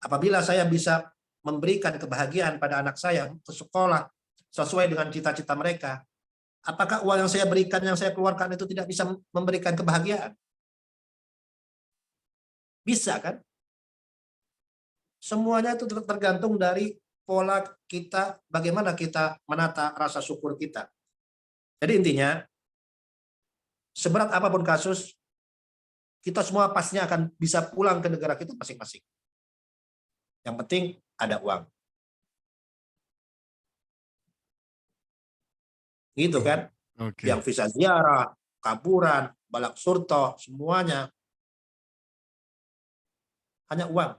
Apabila saya bisa memberikan kebahagiaan pada anak saya ke sekolah sesuai dengan cita-cita mereka, apakah uang yang saya berikan, yang saya keluarkan itu tidak bisa memberikan kebahagiaan? Bisa kan? Semuanya itu tergantung dari pola kita, bagaimana kita menata rasa syukur kita. Jadi intinya, seberat apapun kasus, kita semua pastinya akan bisa pulang ke negara kita masing-masing. Yang penting ada uang. Gitu kan? Oke. Yang visa ziarah, kaburan, balak surto, semuanya hanya uang.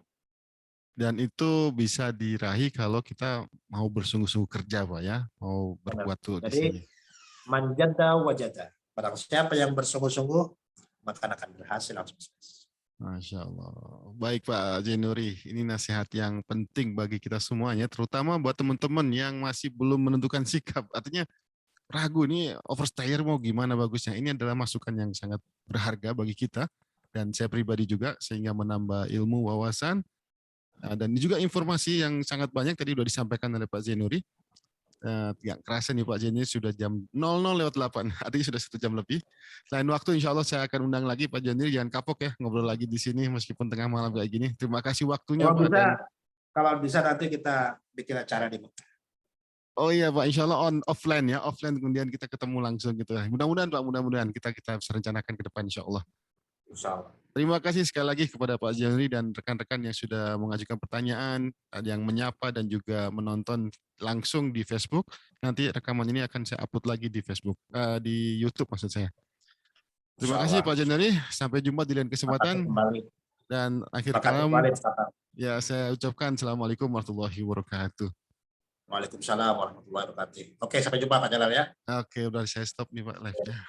Dan itu bisa diraih kalau kita mau bersungguh-sungguh kerja, Pak ya, mau Benar. berbuat tuh di Jadi sini. manjada wajada. Barang siapa yang bersungguh-sungguh, maka akan berhasil langsung sukses. Masya Allah. Baik Pak Jainuri, ini nasihat yang penting bagi kita semuanya, terutama buat teman-teman yang masih belum menentukan sikap. Artinya ragu nih overstayer mau gimana bagusnya. Ini adalah masukan yang sangat berharga bagi kita dan saya pribadi juga, sehingga menambah ilmu, wawasan, dan juga informasi yang sangat banyak tadi sudah disampaikan oleh Pak Jainuri. Tidak kerasa nih Pak Jainuri sudah jam 00:08, artinya sudah 1 jam lebih. Lain waktu insya Allah saya akan undang lagi Pak Jainuri, jangan kapok ya ngobrol lagi di sini meskipun tengah malam kayak gini. Terima kasih waktunya Pak. Kalau bisa nanti kita bikin acara di Mekah. Oh iya Pak, insya Allah offline ya, offline kemudian kita ketemu langsung gitu. Mudah-mudahan Pak, mudah-mudahan kita bisa rencanakan ke depan insya Allah. Insya Allah. Terima kasih sekali lagi kepada Pak Jainuri dan rekan-rekan yang sudah mengajukan pertanyaan, yang menyapa dan juga menonton langsung di Facebook. Nanti rekaman ini akan saya upload lagi di Facebook, di YouTube maksud saya. Terima kasih Pak Jainuri, sampai jumpa di lain kesempatan. Dan akhir kalam, ya saya ucapkan Assalamualaikum warahmatullahi wabarakatuh. Waalaikumsalam warahmatullahi wabarakatuh. Oke, sampai jumpa Pak Jalal ya. Oke, udah saya stop nih Pak live-nya.